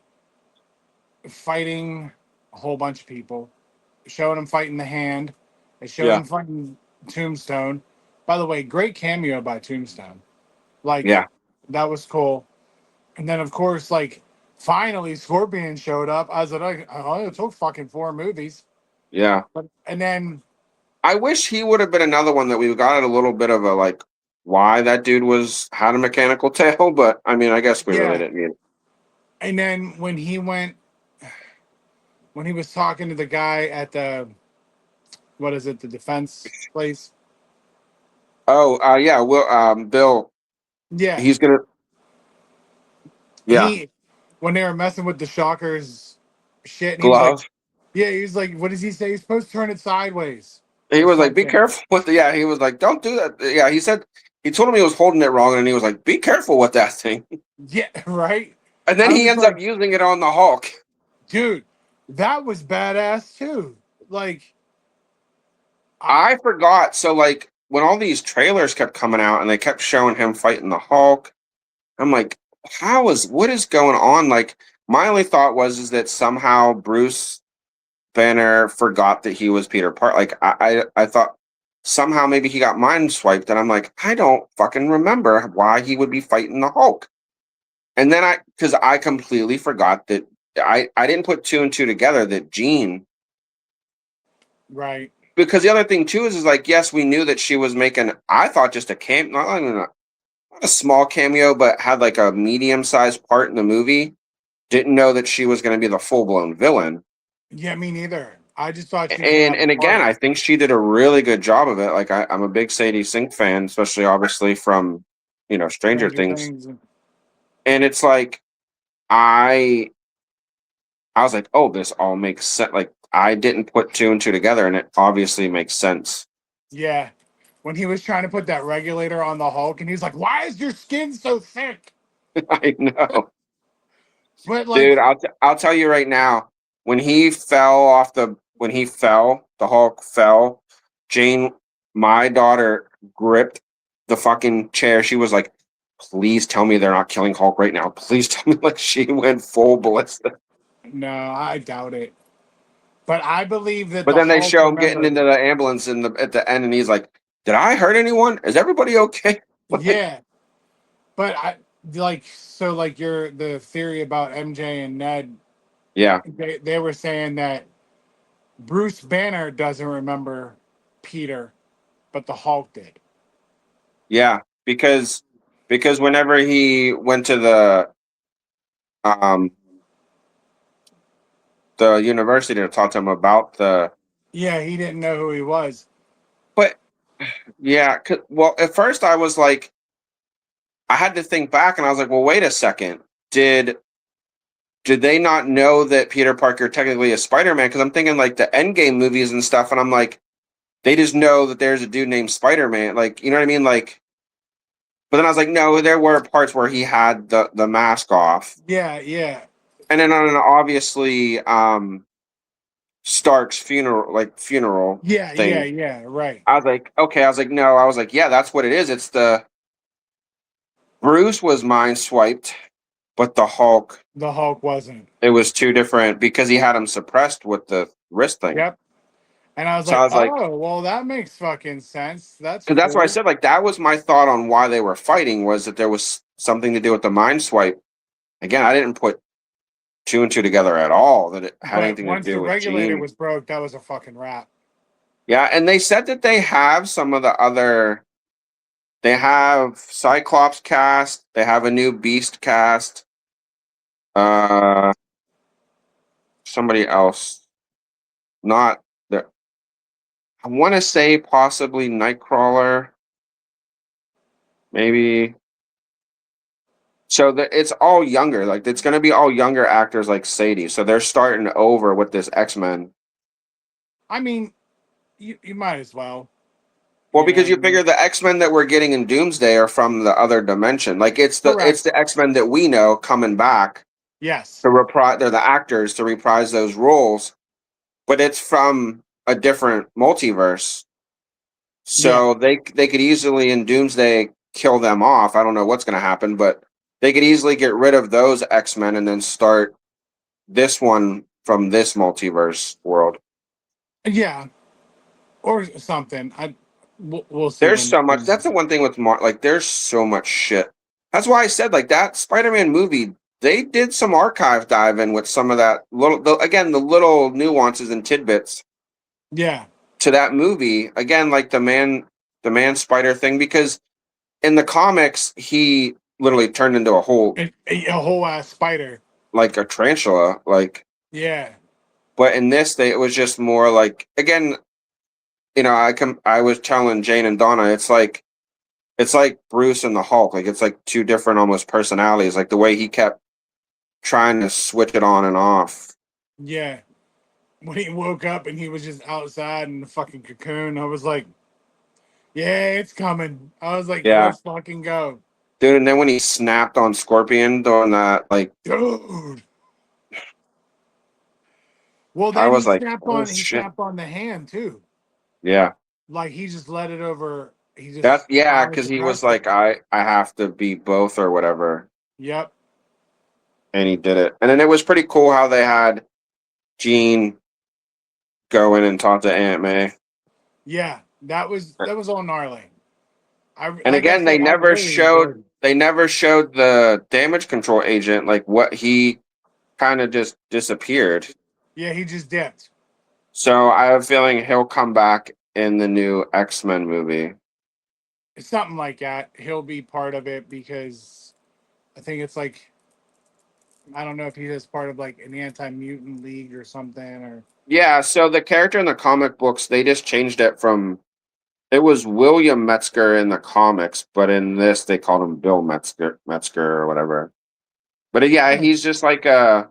fighting a whole bunch of people. It showed him fighting the Hand. It showed yeah, him fighting Tombstone. By the way, great cameo by Tombstone. Like yeah, that was cool. And then of course, like finally Scorpion showed up. I was like, oh, it took fucking 4 movies. yeah. But and then I wish he would have been another one that we got a little bit of a like why that dude had a mechanical tail, but I mean, I guess we really yeah, didn't need it. And then when he was talking to the guy at the, what is it, the defense place? Oh, yeah. Will Bill? Yeah, He's gonna. Yeah, he when they were messing with the Shockers shit, and he was like, glove. yeah, he was like, what does he say? He's supposed to turn it sideways He or was like, "Be something. careful with the." Yeah, he was like, "Don't do that." Yeah, he said he told him he was holding it wrong, and he was like, "Be careful with that thing." Yeah, right. And then I he was ends up like, using it on the Hulk. dude, that was badass too. Like, I, I forgot. So like when all these trailers kept coming out and they kept showing him fighting the Hulk, I'm like, what is going on? Like my only thought was is that somehow Bruce Banner forgot that he was Peter Parker. Like I thought somehow maybe he got mind swiped, and I'm like, I don't fucking remember why he would be fighting the Hulk. And then because I completely forgot that I didn't put two and two together that Jean, right. because the other thing too is like, yes, we knew that she was making, I thought just a not a small cameo, but had like a medium sized part in the movie. Didn't know that she was going to be the full blown villain. Yeah, me neither. I just thought she was gonna And have a and again, part. I think she did a really good job of it. Like I'm a big Sadie Sink fan, especially obviously from Stranger Stranger Things. Things. And it's like I I was like, oh, this all makes sense. Like I didn't put two and two together, and it obviously makes sense. Yeah, when he was trying to put that regulator on the Hulk, and he was like, "Why is your skin so thick?" I know. But Dude, like, I'll tell you right now, when he fell, the Hulk fell, Jane, my daughter, gripped the fucking chair. She was like, please tell me they're not killing Hulk right now. Please tell me. Like she went full ballistic. no, I doubt it. But I believe that But the then they Hulk show him getting remembered. into the ambulance at the end, and he's like, did I hurt anyone? Is everybody okay? Like, Yeah, but I like so like your the theory about MJ and Ned. yeah, They were saying that Bruce Banner doesn't remember Peter, but the Hulk did. yeah. Because whenever he went to um the university to talk to him about Yeah, he didn't know who he was. but yeah, well, at first I was like, I had to think back, and I was like, well, wait a second. Did did they not know that Peter Parker technically is Spider-Man? Because I'm thinking like the Endgame movies and stuff, and I'm like, they just know that there's a dude named Spider-Man. Like, you know what I mean? Like, but then I was like, no, there were parts where he had the mask off, Yeah, yeah, and then on an obviously Stark's funeral yeah, yeah, thing. yeah. Right. I was like, okay. I was like, no. I was like, yeah, that's what it is. It's the Bruce was mind swiped, but the Hulk, The Hulk wasn't. it was two different because he had him suppressed with the wrist thing. Yep. And I was So I like, was like, oh, well, that makes fucking sense. That's because that's why I cool. said like that was my thought on why they were fighting was that there was something to do with the mind swipe. Again, I didn't put two and two together at all that it had But anything to once the do with regulator Jean. was broke, that was a fucking wrap. Yeah, and they said that they have some of the other. They have Cyclops cast. They have a new Beast cast. Uh, somebody else. Not the. I want to say possibly Nightcrawler. Maybe. So it's all younger. Like it's going to be all younger actors like Sadie. So they're starting over with this X-Men. I mean, you might as well. Well, You know what because I you mean? figure the X-Men that we're getting in Doomsday are from the other dimension. Like it's Correct. the X-Men that we know coming back Yes. to reprise. They're the actors to reprise those roles, but it's from a different multiverse. Yeah. So they could easily in Doomsday kill them off. I don't know what's going to happen, but they could easily get rid of those X-Men and then start this one from this multiverse world. Yeah. Or something. We'll see There's when. so much. That's the one thing with like there's so much shit. That's why I said like that Spider-Man movie. They did some archive diving with some of that again the little nuances and tidbits Yeah. to that movie. Again, like the man spider thing because in the comics he literally turned into a whole A whole ass spider. like a tarantula, like. Yeah. But in this, it was just more like again, I was telling Jane and Donna, it's like Bruce and the Hulk, like it's like two different almost personalities, like the way he kept trying to switch it on and off. Yeah. When he woke up and he was just outside in the fucking cocoon, I was like, yeah, it's coming. I was like, Yeah, let's fucking go. dude. And then when he snapped on Scorpion doing that, like Dude. Well, I then was like, oh he shit. snapped on the hand too. Yeah, Like he just let it over. He that's just yeah, fire because he was suppressed it. like, I have to be both or whatever, Yep. and he did it. And then it was pretty cool how they had Jean go in and talk to Aunt May. Yeah. That was all gnarly. I And like I again, said, I really enjoyed it. they never showed the damage control agent, like what he kind of just disappeared. Yeah, he just dipped. So I have a feeling he'll come back in the new X-Men movie. It's something like that. He'll be part of it because I think it's like I don't know if he is part of like an anti mutant league or something or Yeah, so the character in the comic books, they just changed it from it was William Metzger in the comics, but in this they called him Bill Metzger or whatever. But yeah, he's just like a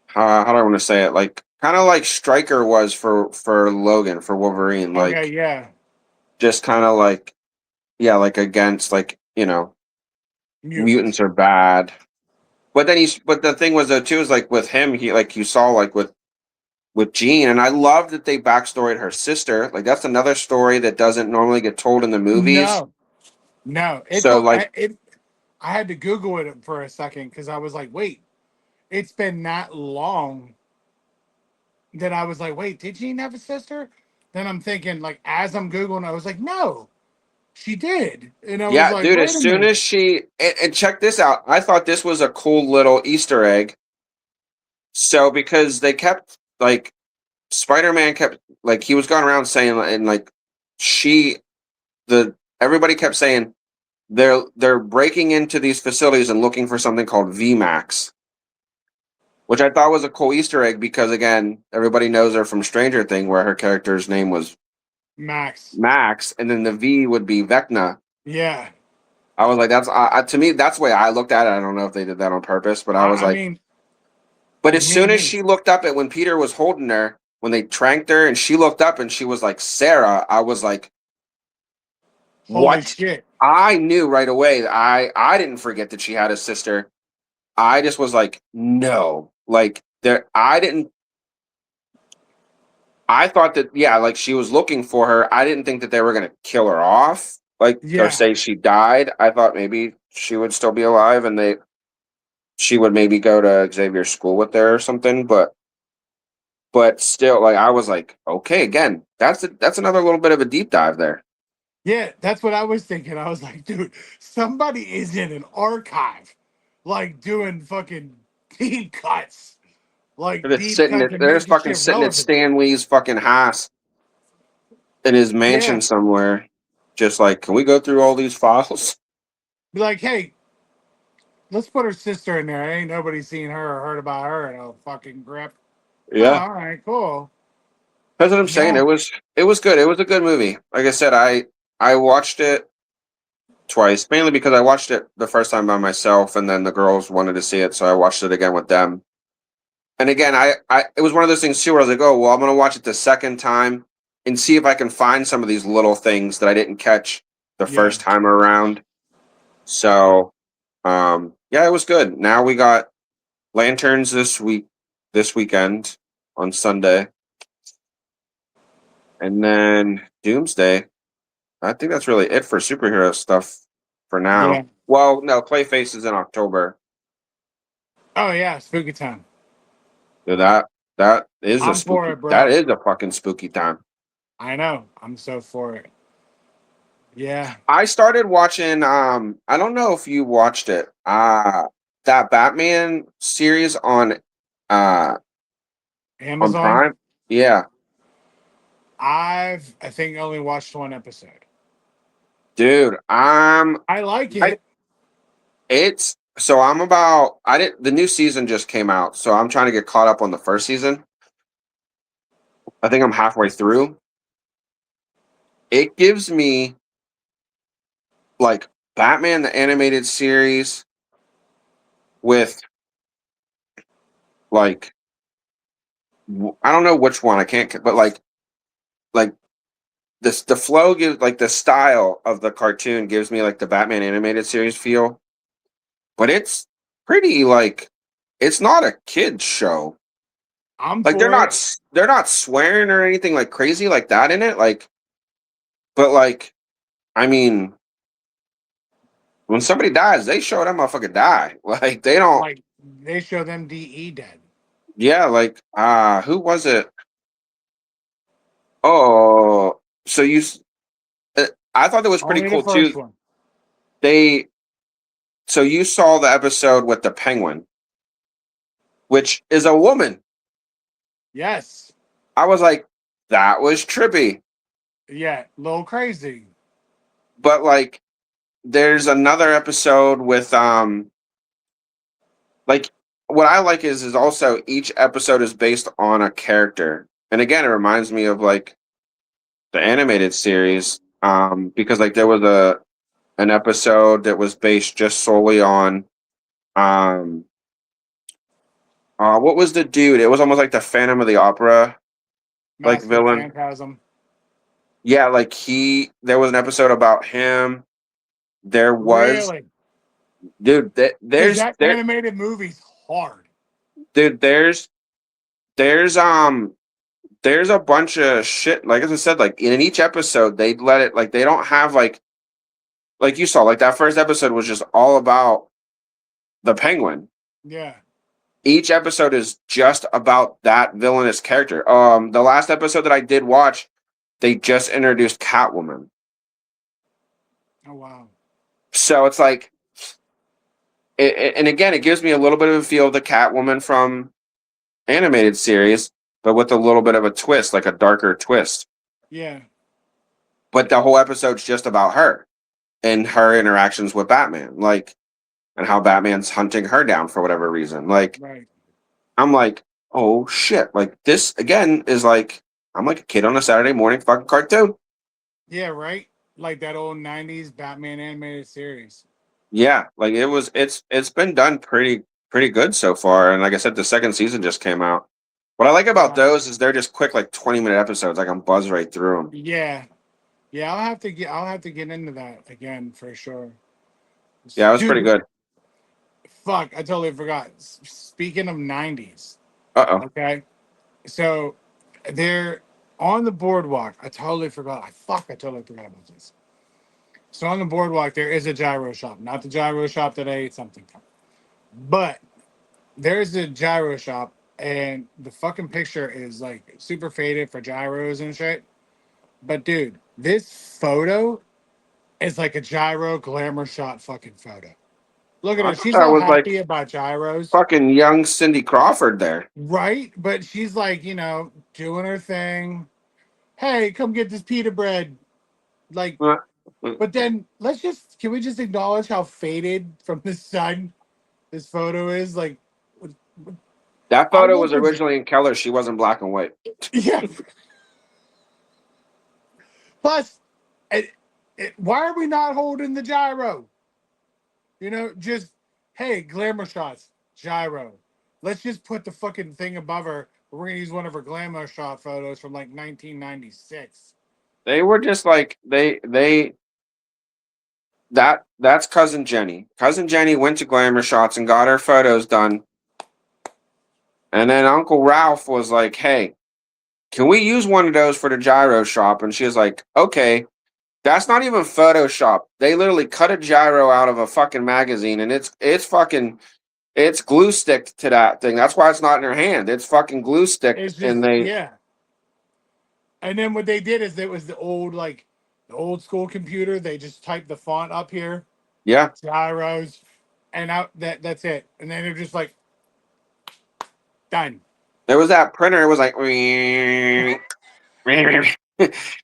how do I want to say it? Like kind of like Stryker was for Logan for Wolverine, okay, like yeah, just kind of like yeah, like against like mutants. mutants are bad. But then but the thing was though too is like with him, he like you saw like with Jean, and I love that they backstoried her sister. Like that's another story that doesn't normally get told in the movies. No, no, So like it. I had to Google it for a second because I was like, wait, it's been that long that I was like, wait, did Jean have a sister? Then I'm thinking like as I'm googling, I was like, no, she did, and I was yeah, like, dude, wait as a soon as minute, and check this out. I thought this was a cool little Easter egg. So because they kept like Spider-Man kept like he was going around saying and like she the everybody kept saying they're breaking into these facilities and looking for something called VMAX, which I thought was a cool Easter egg because again, everybody knows her from Stranger Thing where her character's name was Max. Max and then the V would be Vecna. Yeah, I was like, that's to me, that's the way I looked at it. I don't know if they did that on purpose, but I was I like, mean, but as me soon as neither. she looked up at when Peter was holding her, when they tranked her and she looked up and she was like Sarah, I was like, Holy what? shit! I knew right away. I didn't forget that she had a sister. I just was like, no, like there. I didn't. I thought that yeah, like she was looking for her. I didn't think that they were gonna kill her off, like or Yeah, say she died. I thought maybe she would still be alive and she would maybe go to Xavier's school with her or something. But still, like I was like, okay, again, that's another little bit of a deep dive there. yeah, that's what I was thinking. I was like, dude, somebody is in an archive, like doing fucking deep cuts, like deep cuts and They're just making fucking shit sitting at relevant. Stan Lee's fucking house in his mansion Yeah, somewhere, just like, can we go through all these files? be like, hey, let's put her sister in there. Ain't nobody seen her or heard about her in a fucking grip. Oh, Yeah, all right, cool. that's what I'm saying. Yeah, It was good. It was a good movie. Like I said, I watched it twice, mainly because I watched it the first time by myself, and then the girls wanted to see it, so I watched it again with them. And again, I it was one of those things too where I was like, oh well, I'm gonna watch it the second time and see if I can find some of these little things that I didn't catch the yeah, first time around. So yeah, it was good. Now we got lanterns this weekend on Sunday. And then Doomsday. I think that's really it for superhero stuff for yeah. now. Well, no, Clayface is in October. Oh yeah, spooky time. So I'm for it, that bro. is a fucking spooky time. I know. I'm so for it. Yeah, I started watching I don't know if you watched it. That Batman series uh on Amazon. Prime. Yeah. I think only watched one episode. Dude, I like I it. it's So I'm about I didn't the new season just came out, so I'm trying to get caught up on the first season. I think I'm halfway through. It gives me like Batman the animated series with like I don't know which one I can't but like this the flow gives like the style of the cartoon gives me like the Batman animated series feel, but it's pretty like it's not a kids show. I'm Like for it. they're not swearing or anything like crazy like that in it. Like, but like I mean, when somebody dies, they show that motherfucker die. Like they don't. Like they show them DE dead. Yeah, like who was it? Oh, so I thought that was pretty Only the cool first too. one. They so you saw the episode with the penguin, which is a woman. Yes. I was like, that was trippy. Yeah. A little crazy. But like, there's another episode with like what I like is also each episode is based on a character, and again, it reminds me of like the animated series because like there was an episode that was based just solely on um what was the dude? It was almost like the Phantom of the Opera like Mask of villain. Phantasm. Yeah, like there was an episode about him. There was Really? dude Because that animated movie's hard. dude there's there's a bunch of shit like as I said like in each episode they let it like they don't have like you saw like that first episode was just all about the penguin. Yeah. Each episode is just about that villainous character. The last episode that I did watch, they just introduced Catwoman. Oh wow. So it's like, and again, it gives me a little bit of a feel of the Catwoman from animated series, but with a little bit of a twist, like a darker twist. Yeah. But the whole episode's just about her and her interactions with Batman, like, and how Batman's hunting her down for whatever reason. Like, Right. I'm like, oh shit! Like this again is like I'm like a kid on a Saturday morning fucking cartoon. Yeah, right? Like that old 90s Batman animated series. Yeah, like it's been done pretty good so far. And like I said, the second season just came out. What I like about Wow. those is they're just quick, like 20-minute episodes. I can buzz right through them. Yeah. Yeah, I'll have to get into that again for sure. Yeah, it was pretty Dude, good. fuck, I totally forgot. Speaking of 90s, Uh okay? So they're on the boardwalk. I totally forgot. I totally forgot about this. So on the boardwalk, there is a gyro shop. Not the gyro shop that I ate something from. But there's a gyro shop, and the fucking picture is like super faded for gyros and shit. But dude, this photo is like a gyro glamour shot fucking photo. Look at I her. thought She's that all was like happy about gyros, fucking young Cindy Crawford there. right? But she's like, doing her thing. Hey, come get this pita bread. Like, Uh, but then can we just acknowledge how faded from the sun this photo is? Like, That I photo look was at, originally in color. She wasn't black and white. yeah. Plus, why are we not holding the gyro? Just hey, glamour shots, gyro. Let's just put the fucking thing above her. We're gonna use one of her glamour shot photos from like 1996. They were just like that's cousin Jenny. Cousin Jenny went to Glamour Shots and got her photos done. And then Uncle Ralph was like, "Hey, can we use one of those for the gyro shop?" And she was like, "Okay." That's not even Photoshop. They literally cut a gyro out of a fucking magazine, and it's fucking it's glue stick to that thing. That's why it's not in her hand. It's fucking glue sticked, It's and just they yeah. And then what they did is it was the old school computer. They just typed the font up here, yeah. gyros, and out that's it. And then they're just like done. There was that printer. It was like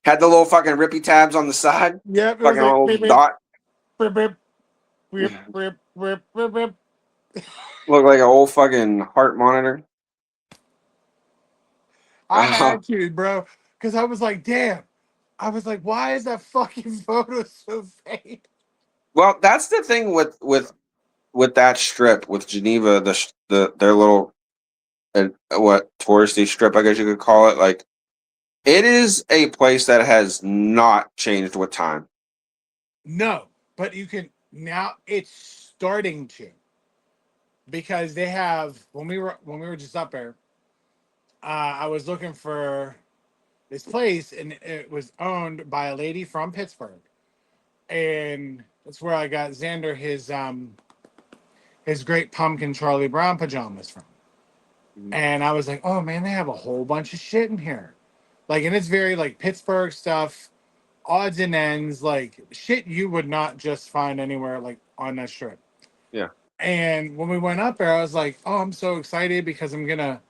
had the little fucking rippy tabs on the side, Yep, it was fucking like little beep, beep, dot. beep, beep, beep, beep, beep, beep, beep. Look like an old fucking heart monitor. I had to, bro, because I was like, damn. I was like, why is that fucking photo so fake? Well, that's the thing with that strip with Geneva, the their little what touristy strip, I guess you could call it. Like it is a place that has not changed with time. No, but you can now. It's starting to because they have when we were just up there. I was looking for this place, and it was owned by a lady from Pittsburgh, and that's where I got Xander his great pumpkin Charlie Brown pajamas from. Mhm. And I was like, oh man, they have a whole bunch of shit in here, like, and it's very like Pittsburgh stuff, odds and ends, like shit you would not just find anywhere like on that strip. Yeah, And when we went up there, I was like, oh, I'm so excited because I'm gonna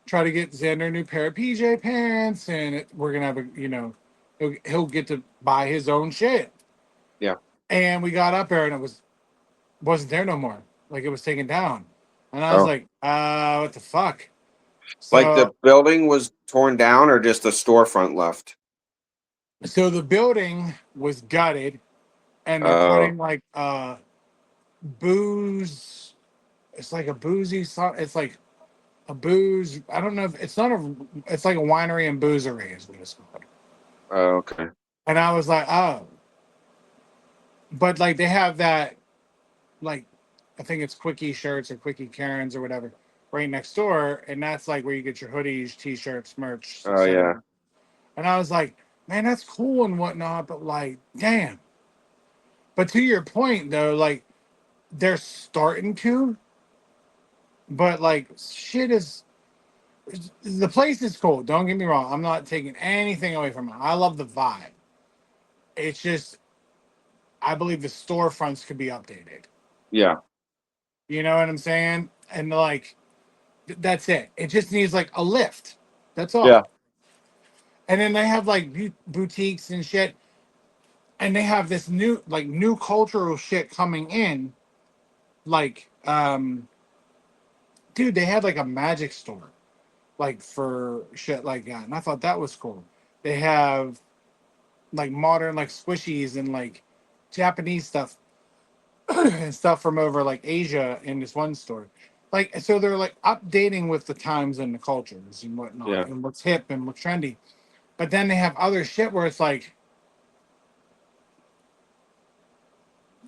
try to get Xander a new pair of PJ pants, and we're gonna have he'll get to buy his own shit. yeah. And we got up there, and wasn't there no more. Like it was taken down, and I was Oh, like, what the fuck? like So the building was torn down, or just the storefront left? so the building was gutted, and they're Oh, putting like booze. It's like a boozy. It's like a booze. I don't know if it's not a. It's like a winery and boozery is what it's called. oh, okay. And I was like, oh, but like they have that, like, I think it's Quickie shirts or Quickie Karens or whatever right next door, and that's like where you get your hoodies, t-shirts, merch, Oh, etc. yeah, And I was like, man, that's cool and whatnot, but like, damn. But to your point though, like they're starting to, but like shit is the place is cool. Don't get me wrong. I'm not taking anything away from it. I love the vibe. It's just I believe the storefronts could be updated. yeah, You know what I'm saying? And like that's it. It just needs like a lift. That's yeah, all. And then they have like boutiques and shit, and they have this new cultural shit coming in. Like, dude, they had like a magic store, like for shit like that, and I thought that was cool. They have like modern like squishies and like Japanese stuff and stuff from over like Asia in this one store. Like so they're like updating with the times and the cultures and whatnot yeah, and what's hip and what's trendy. But then they have other shit where it's like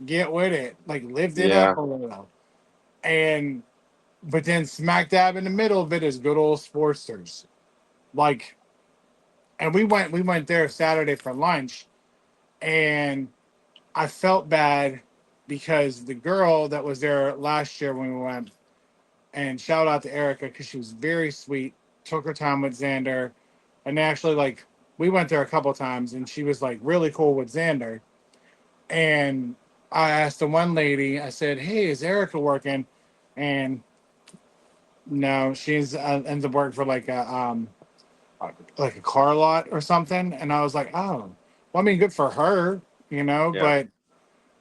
get with it, like lived it up yeah, a little. And but then smack dab in the middle of it is good old Sportsters. Like and we went there Saturday for lunch, and I felt bad because the girl that was there last year when we went, and shout out to Erica because she was very sweet, took her time with Xander, and actually like we went there a couple times, and she was like really cool with Xander. And I asked the one lady, I said, "Hey, is Erica working?" And no, she's ends up working for like a car lot or something. And I was like, oh, well, I mean, good for her, yeah, But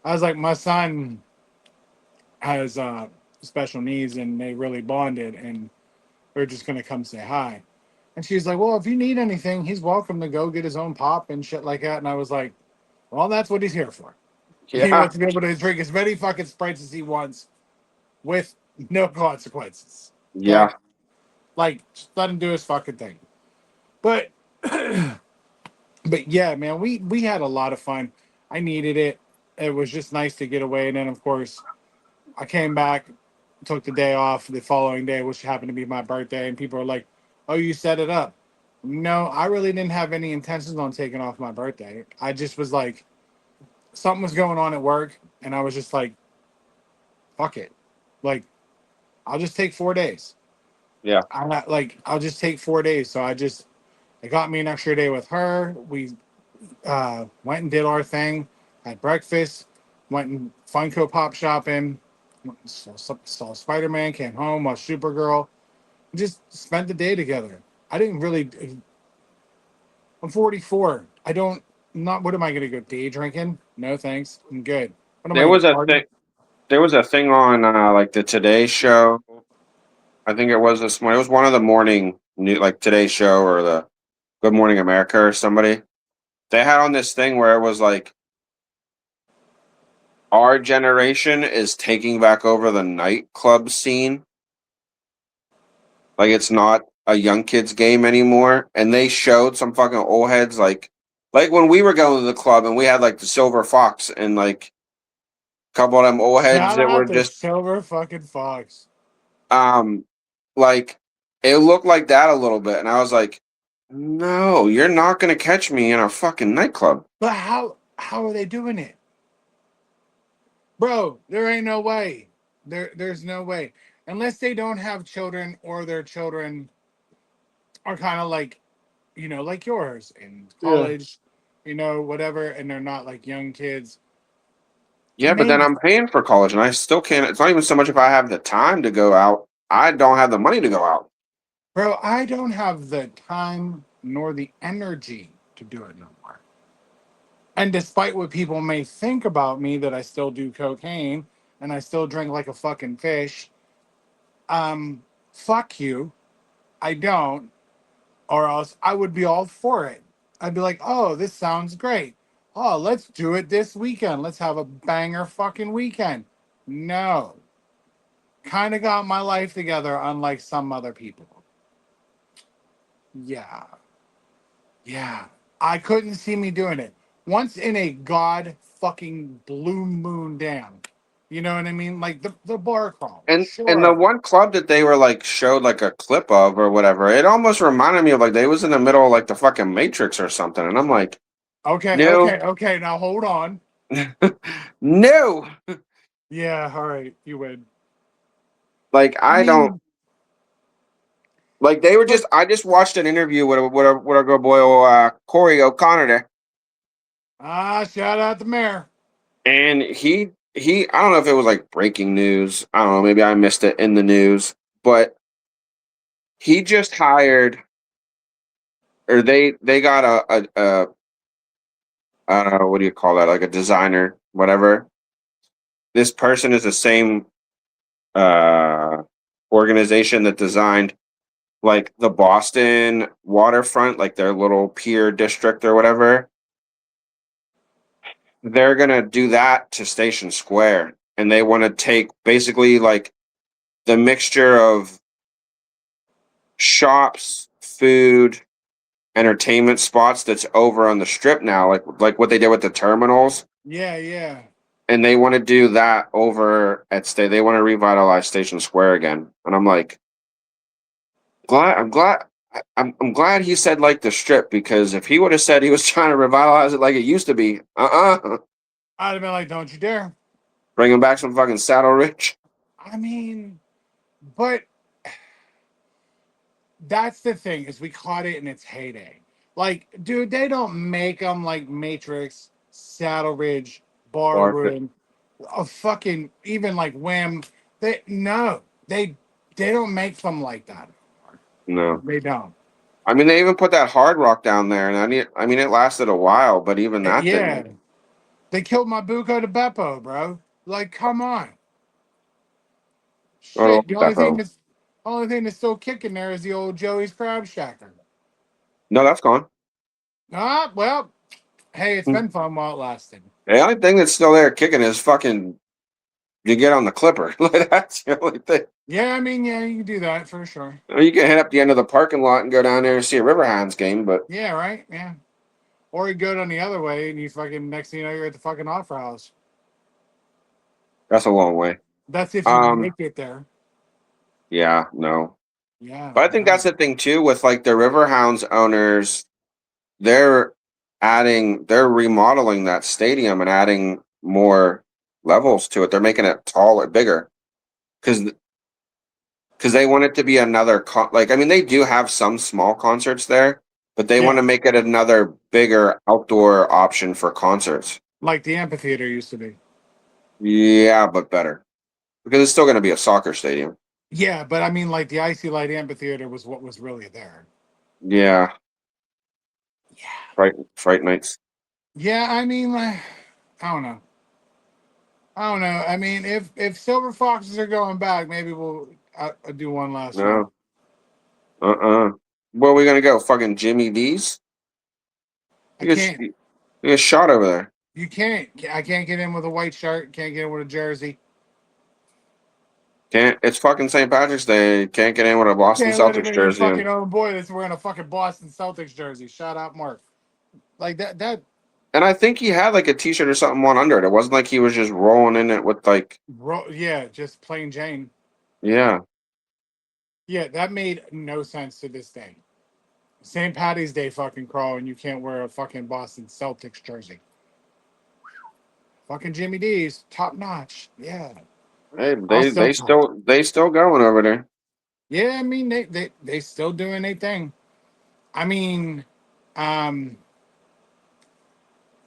I was like, my son has special needs, and they really bonded, and we're just gonna come say hi. And she's like, well, if you need anything, he's welcome to go get his own pop and shit like that. And I was like, well, that's what he's here for. He yeah, wants to be able to drink as many fucking sprites as he wants with no consequences. Okay, yeah. like just let him do his fucking thing. But but yeah, man, we had a lot of fun. I needed it. It was just nice to get away. And then of course I came back, took the day off the following day, which happened to be my birthday, and people are like, "Oh, you set it up." No, I really didn't have any intentions on taking off my birthday. I just was like, something was going on at work, and I was just like, "Fuck it," like I'll just take 4 days. Yeah. I'm not like I'll just take 4 days. So it got me an extra day with her. We went and did our thing, had breakfast, went and Funko Pop shopping, saw Spider Man, came home, watched Supergirl, just spent the day together. I didn't really. I'm 44. I don't. Not. What am I going to go day drinking? No thanks. I'm good. What am I There going was to a party? thing. there was a thing on like the Today Show. I think it was this morning. It was one of the morning new like Today Show or the Good Morning America or somebody. They had on this thing where it was like our generation is taking back over the nightclub scene. Like it's not a young kids game anymore. And they showed some fucking old heads like when we were going to the club and we had like the Silver Fox and like a couple of them old heads Shout that were out to just Silver fucking Fox. um like it looked like that a little bit. And I was like, no, you're not gonna catch me in a fucking nightclub. But how are they doing it? Bro, there ain't no way. There's no way. Unless they don't have children or their children are kind of like, like yours in Yeah. college, whatever, and they're not like young kids. Yeah, but then Maybe. I'm paying for college and I still can't. It's not even so much if I have the time to go out. I don't have the money to go out. Bro, I don't have the time nor the energy to do it no more. And despite what people may think about me, that I still do cocaine and I still drink like a fucking fish, fuck you. I don't, or else I would be all for it. I'd be like, oh, this sounds great. Oh, let's do it this weekend. Let's have a banger fucking weekend. No. Kind of got my life together, unlike some other people. Yeah. Yeah. I couldn't see me doing it. Once in a god fucking blue moon down. You know what I mean? Like the bar crawl. And the Sure. one club that they were like showed like a clip of or whatever, it almost reminded me of like they was in the middle of like the fucking Matrix or something. And I'm like, Okay, no, okay, okay. Now hold on. no. Yeah, all right. You win. Like I I don't mean, like they were but just I just watched an interview with a good boy Corey O'Connor there. shout out the mayor. And he I don't know if it was like breaking news. I don't know, maybe I missed it in the news, but he just hired or they got a I don't know, what do you call that? Like a designer, whatever. This person is the same uh organization that designed like the Boston waterfront, like their little pier district or whatever. They're gonna do that to Station Square. And they want to take basically like the mixture of shops, food, entertainment spots that's over on the strip now, like what they did with the terminals. Yeah, yeah. And they want to do that over at State. They want to revitalize Station Square again. And I'm like, I'm glad he said like the strip because if he would have said he was trying to revitalize it like it used to be, I'd have been like, don't you dare. bringing back some fucking Saddle Ridge. I mean, but that's the thing is we caught it in its heyday. Like, dude, they don't make them like Matrix, Saddle Ridge, Or if it, Barroom, a fucking even like Wham. They no, they don't make them like that. no. They don't. I mean, they even put that Hard Rock down there, and I mean, it lasted a while, but even that Yeah, didn't. they killed my Buco de Beppo, bro. Like, come on, I don't know shit. The what that though. only thing that's still kicking there is the old Joey's Crab Shacker. No, that's gone. Ah, well, hey, it's Hmm. been fun while it lasted. The only thing that's still there kicking is fucking you get on the Clipper. Like that's the only thing. Yeah, I mean, yeah, you can do that for sure. I mean, you can head up the end of the parking lot and go down there and see a Riverhounds game, but Yeah, right. Yeah. Or you go down the other way and you fucking next thing you know you're at the fucking opera house. that's a long way. That's if you Um, make it there. yeah, no. Yeah, But I think that's no. the thing too with like the Riverhounds owners. They're they're remodeling that stadium and adding more levels to it. They're making it taller, bigger because they want it to be another like I mean they do have some small concerts there, but they want Yeah, to make it another bigger outdoor option for concerts. like the amphitheater used to be. Yeah, but better because it's still going to be a soccer stadium. Yeah, but I mean, like the Icy Light amphitheater was what was really there. Yeah, Yeah. fright nights. Yeah, I mean, like, I don't know. I don't know. I mean, if Silver Foxes are going back, maybe we'll I'll do one last one. No. Where are we gonna go? Fucking Jimmy D's? I You can't. get shot over there. You can't. I can't get in with a white shirt. Can't get in with a jersey. Can't. It's fucking St. Patrick's Day. Can't get in with a Boston Can't let it Celtics in your jersey. fucking And, own boy that's wearing a fucking Boston Celtics jersey. Shout out, Mark. Like that. and I think he had like a T-shirt or something on under it. It wasn't like he was just rolling in it with like, Yeah, just plain Jane. yeah. Yeah, that made no sense to this day. St. Patty's Day fucking crawl, and you can't wear a fucking Boston Celtics jersey. Fucking Jimmy D's, top notch. Yeah, Hey, I'll they still going over there. Yeah, I mean they still doing their thing. I mean, um,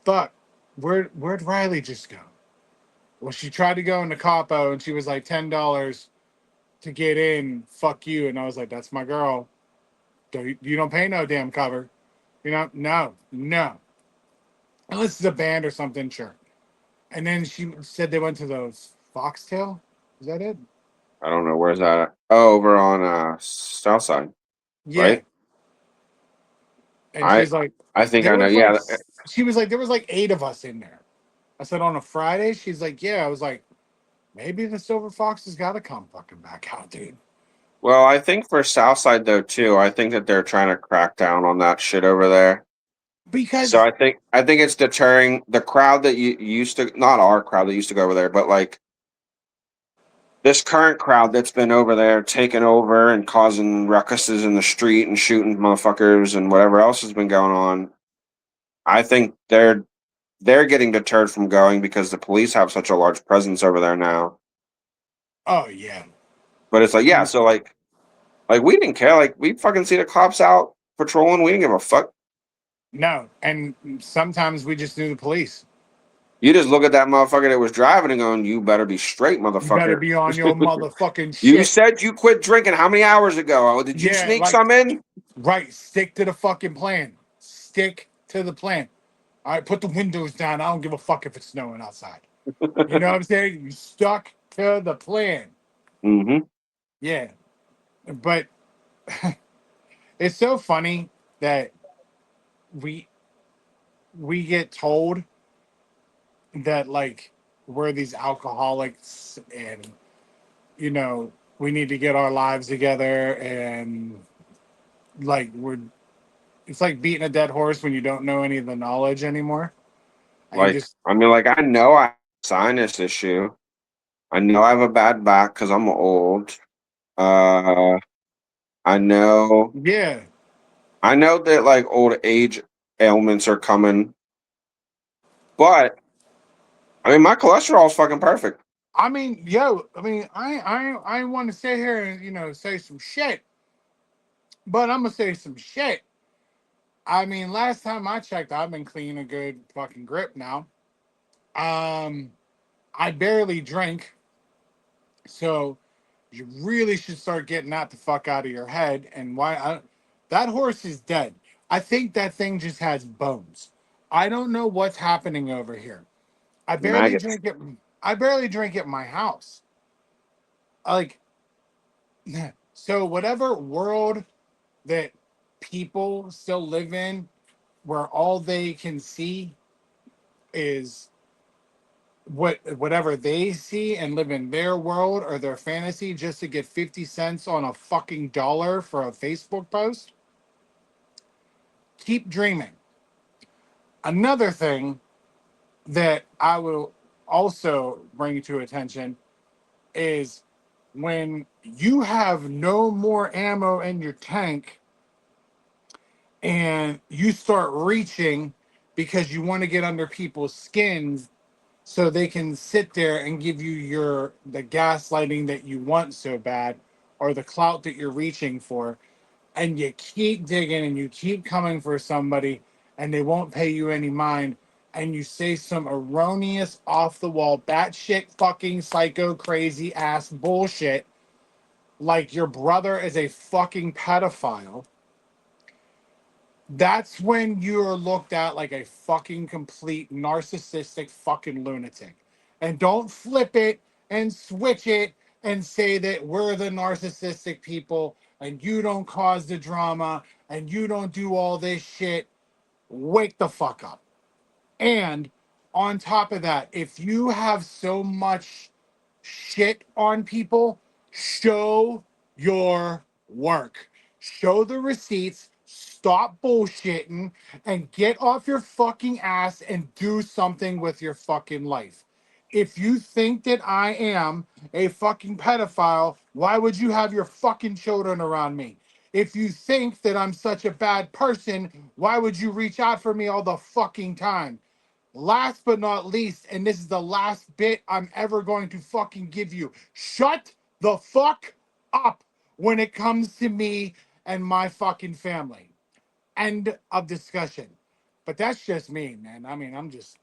fuck, where'd Riley just go? Well, she tried to go into Capo, and she was like $10 to get in. Fuck you, and I was like, that's my girl. You don't pay no damn cover. You know, no. Unless it's a band or something, sure. And then she said they went to the Foxtail. Is that it? I don't know where's that. At? Oh, over on South Side, Yeah. right? And I she's like, I think there I know. was like, Yeah, she was like, there was like eight of us in there. I said on a Friday. She's like, yeah. I was like, maybe the Silver Fox has got to come fucking back out, dude. well, I think for Southside though too, I think that they're trying to crack down on that shit over there. So Because I think it's deterring the crowd that you used to, not our crowd that used to go over there, but like this current crowd that's been over there taking over and causing ruckuses in the street and shooting motherfuckers and whatever else has been going on. I think they're getting deterred from going because the police have such a large presence over there now. oh yeah, But it's like, yeah, so like we didn't care. Like we fucking see the cops out patrolling. We didn't give a fuck. no. And sometimes we just knew the police. You just look at that motherfucker that was driving and going, "You better be straight, You better motherfucker." be on your motherfucking You shit. said you quit drinking how many hours ago? Oh, did you Yeah, sneak like some in? right. Stick to the fucking plan. Stick to the plan. All right, put the windows down. I don't give a fuck if it's snowing outside. You know what I'm saying? You stuck to the plan. Mm-hmm. Yeah. But it's so funny that we we get told that like we're these alcoholics and you know we need to get our lives together and like we're it's like beating a dead horse when you don't know any of the knowledge anymore. And you Like, just I mean, like I know I have a sinus issue. I know I have a bad back because I'm old. Uh, I know, yeah. I know that like old age ailments are coming, but I mean, my cholesterol is fucking perfect. I mean, yo, I mean, I want to sit here and say some shit, but I'm gonna say some shit. I mean, last time I checked, I've been clean a good fucking grip now. Um, I barely drink, so you really should start getting that the fuck out of your head. And that horse is dead. I think that thing just has bones. I don't know what's happening over here. I barely Maggots. drink it. I barely drink at my house. Like, so whatever world that people still live in, where all they can see is whatever they see and live in their world or their fantasy just to get 50 cents on a fucking dollar for a Facebook post. Keep dreaming. Another thing that I will also bring to attention is when you have no more ammo in your tank and you start reaching because you want to get under people's skins so they can sit there and give you the gaslighting that you want so bad or the clout that you're reaching for, and you keep digging and you keep coming for somebody and they won't pay you any mind, and you say some erroneous off the wall batshit fucking psycho crazy ass bullshit like your brother is a fucking pedophile. That's when you're looked at like a fucking complete narcissistic fucking lunatic. And don't flip it and switch it and say that we're the narcissistic people and you don't cause the drama and you don't do all this shit. Wake the fuck up. And on top of that, if you have so much shit on people, show your work. Show the receipts, stop bullshitting, and get off your fucking ass and do something with your fucking life. If you think that I am a fucking pedophile, why would you have your fucking children around me? If you think that I'm such a bad person, why would you reach out for me all the fucking time? Last but not least, and this is the last bit I'm ever going to fucking give you. Shut the fuck up when it comes to me and my fucking family. End of discussion. But that's just me, man. I mean, I'm just,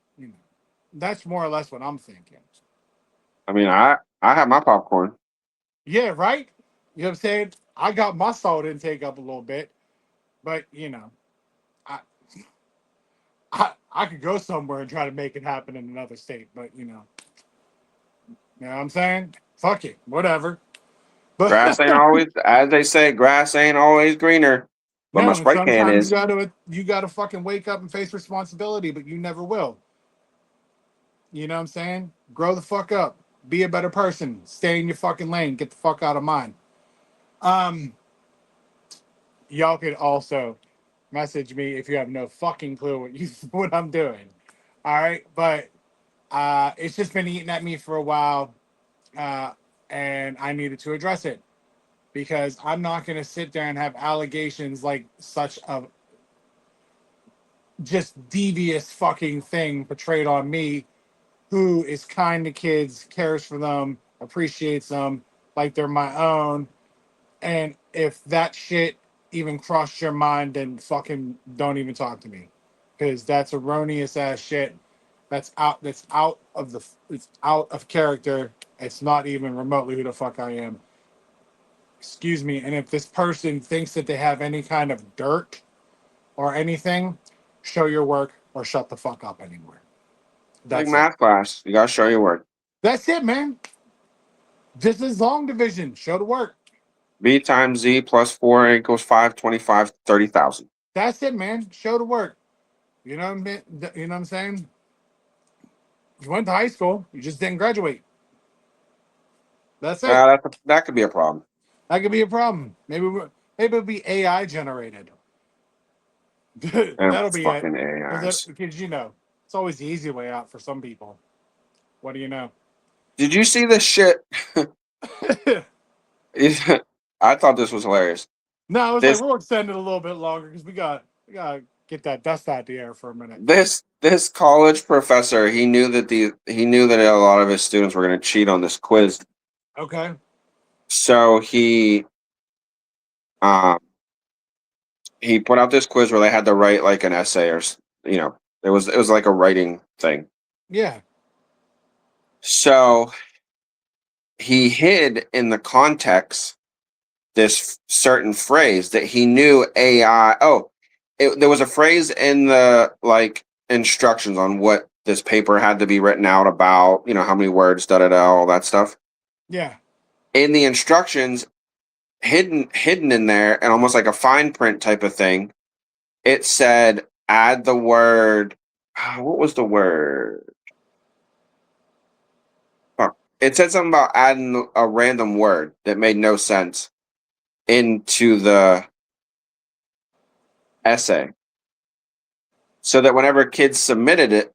that's more or less what I'm thinking. I mean, I have my popcorn. Yeah, right? You know what I'm saying? I got my salt intake up a little bit, but I I could go somewhere and try to make it happen in another state, but you know what I'm saying? Fuck it, whatever. But Grass ain't always, as they say, grass ain't always greener. But my no, and spray can sometimes is. you gotta fucking wake up and face responsibility, but you never will. You know what I'm saying? Grow the fuck up. Be a better person. Stay in your fucking lane. Get the fuck out of mine. Um, y'all could also message me if you have no fucking clue what I'm doing. All right, but it's just been eating at me for a while, uh, and I needed to address it because I'm not going to sit there and have allegations like such a just devious fucking thing portrayed on me, who is kind to kids, cares for them, appreciates them like they're my own. And if that shit even crossed your mind, then fucking don't even talk to me, because that's erroneous ass shit. That's out. That's out of the. It's out of character. It's not even remotely who the fuck I am. Excuse me. And if this person thinks that they have any kind of dirt or anything, show your work or shut the fuck up anywhere. Like That's it. math class. You gotta show your work. That's it, man. This is long division. Show the work. B times Z plus 4 equals 5, 25, 30,000. That's it, man. Show the work. You know what I'm, you know what I'm saying? You went to high school. You just didn't graduate. That's it. That could be a problem. That could be a problem. Maybe it'll be AI generated. And That'll be it. fucking AIs. Because it's always the easy way out for some people. What do you know? Did you see this shit? I thought this was hilarious. No, I was like, This we'll extend it a little bit longer because we got to get that dust out the air for a minute. this college professor, he knew that a lot of his students were going to cheat on this quiz. Okay. So um he put out this quiz where they had to write like an essay or it was like a writing thing. Yeah. So he hid in the context this certain phrase that he knew AI. Oh, there was a phrase in the like instructions on what this paper had to be written out about, how many words, da da da, all that stuff. Yeah. In the instructions, hidden in there, and almost like a fine print type of thing, it said add the word. What was the word? Fuck. It said something about adding a random word that made no sense into the essay, so that whenever kids submitted it,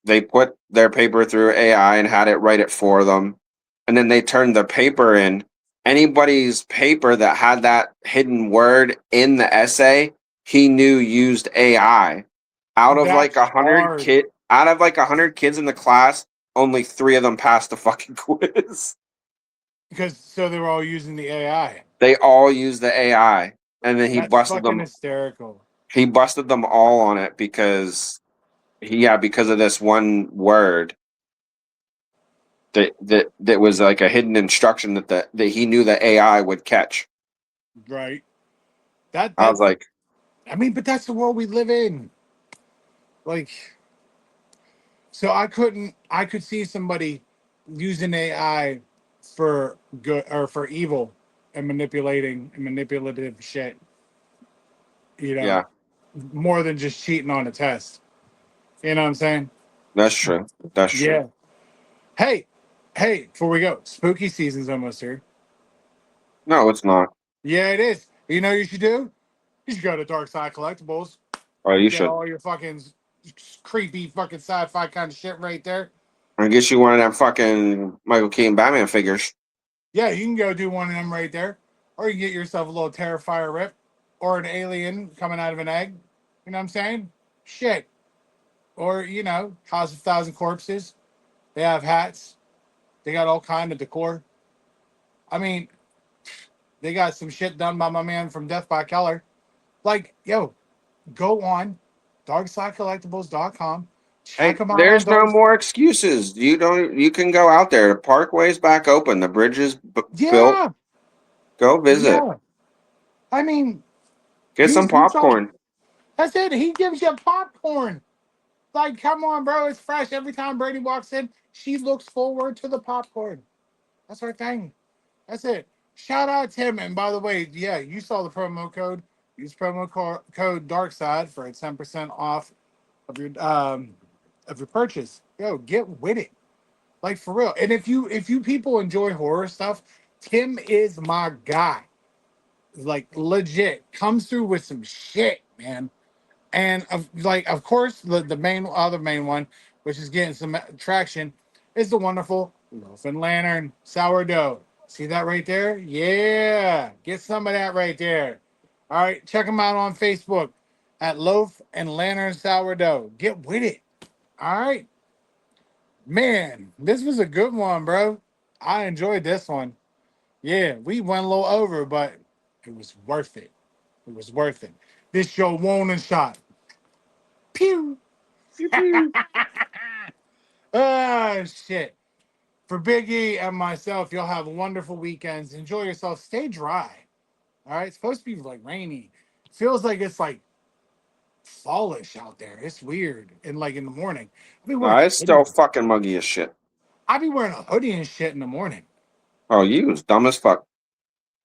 they put their paper through AI and had it write it for them, and then they turned the paper in. Anybody's paper that had that hidden word in the essay, he knew used AI. That's hard Out of like 100 kids in the class, only 3 of them passed the fucking quiz. because so they were all using the AI. They all used the AI, and then That's fucking hysterical. he busted them all on it because of this one word that was like a hidden instruction that he knew the AI would catch. Right. That I was that like, I mean, but that's the world we live in. Like, So I could see somebody using AI for good or for evil and manipulating and manipulative shit, you know, Yeah, more than just cheating on a test. You know what I'm saying? that's true. That's true. Yeah. Hey, hey, before we go, spooky season's almost here. No, it's not. Yeah, it is. You know what you should do? You should go to Dark Side Collectibles. Oh, you Get should. all your fucking creepy fucking sci-fi kind of shit right there. I guess you one of them fucking Michael Keaton Batman figures. Yeah, you can go do one of them right there. Or you can get yourself a little Terrifier rip or an alien coming out of an egg. You know what I'm saying? Shit. Or, House of Thousand Corpses. They have hats. They got all kind of decor. I mean, they got some shit done by my man from Death by Keller. Like, yo, go on darksidecollectibles.com. Check Hey, them out on there's no Dark. more excuses. You don't. You can go out there. The parkway's back open. The bridge is built. Yeah, Go visit. yeah. I mean, Get some you saw. popcorn. That's it. He gives you popcorn. Like, come on, bro. It's fresh. Every time Brady walks in, she looks forward to the popcorn. That's her thing. That's it. Shout out Tim. And by the way, yeah, you saw the promo code. Use code DARKSIDE for a 10% off of your purchase. Yo, get with it. Like for real. And if you people enjoy horror stuff, Tim is my guy. Like legit. Comes through with some shit, man. And of course, the main one, which is getting some traction, is the wonderful Loaf and Lantern sourdough. See that right there? Yeah, get some of that right there. All right, check them out on Facebook at Loaf and Lantern Sourdough. Get with it. All right, man. This was a good one, bro. I enjoyed this one. Yeah, we went a little over, but it was worth it. It was worth it. This your warning shot. Pew. Pew pew. Ah, shit. For Big E and myself, you'll have wonderful weekends. Enjoy yourself. Stay dry. All right. It's supposed to be like rainy. Feels like it's like fallish out there. It's weird. And like in the morning, I'll be No, wearing a it's hoodie. still fucking muggy as shit. I'll be wearing a hoodie and shit in the morning. Oh, you was dumb as fuck.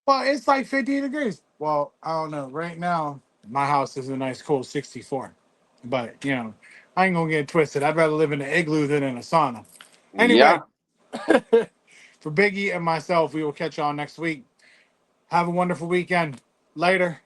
Well, it's like 50 degrees. Well, I don't know. Right now, my house is a nice cool 64. But, I ain't going to get twisted. I'd rather live in an igloo than in a sauna. Yeah. Anyway, for Biggie and myself, we will catch y'all next week. Have a wonderful weekend. Later.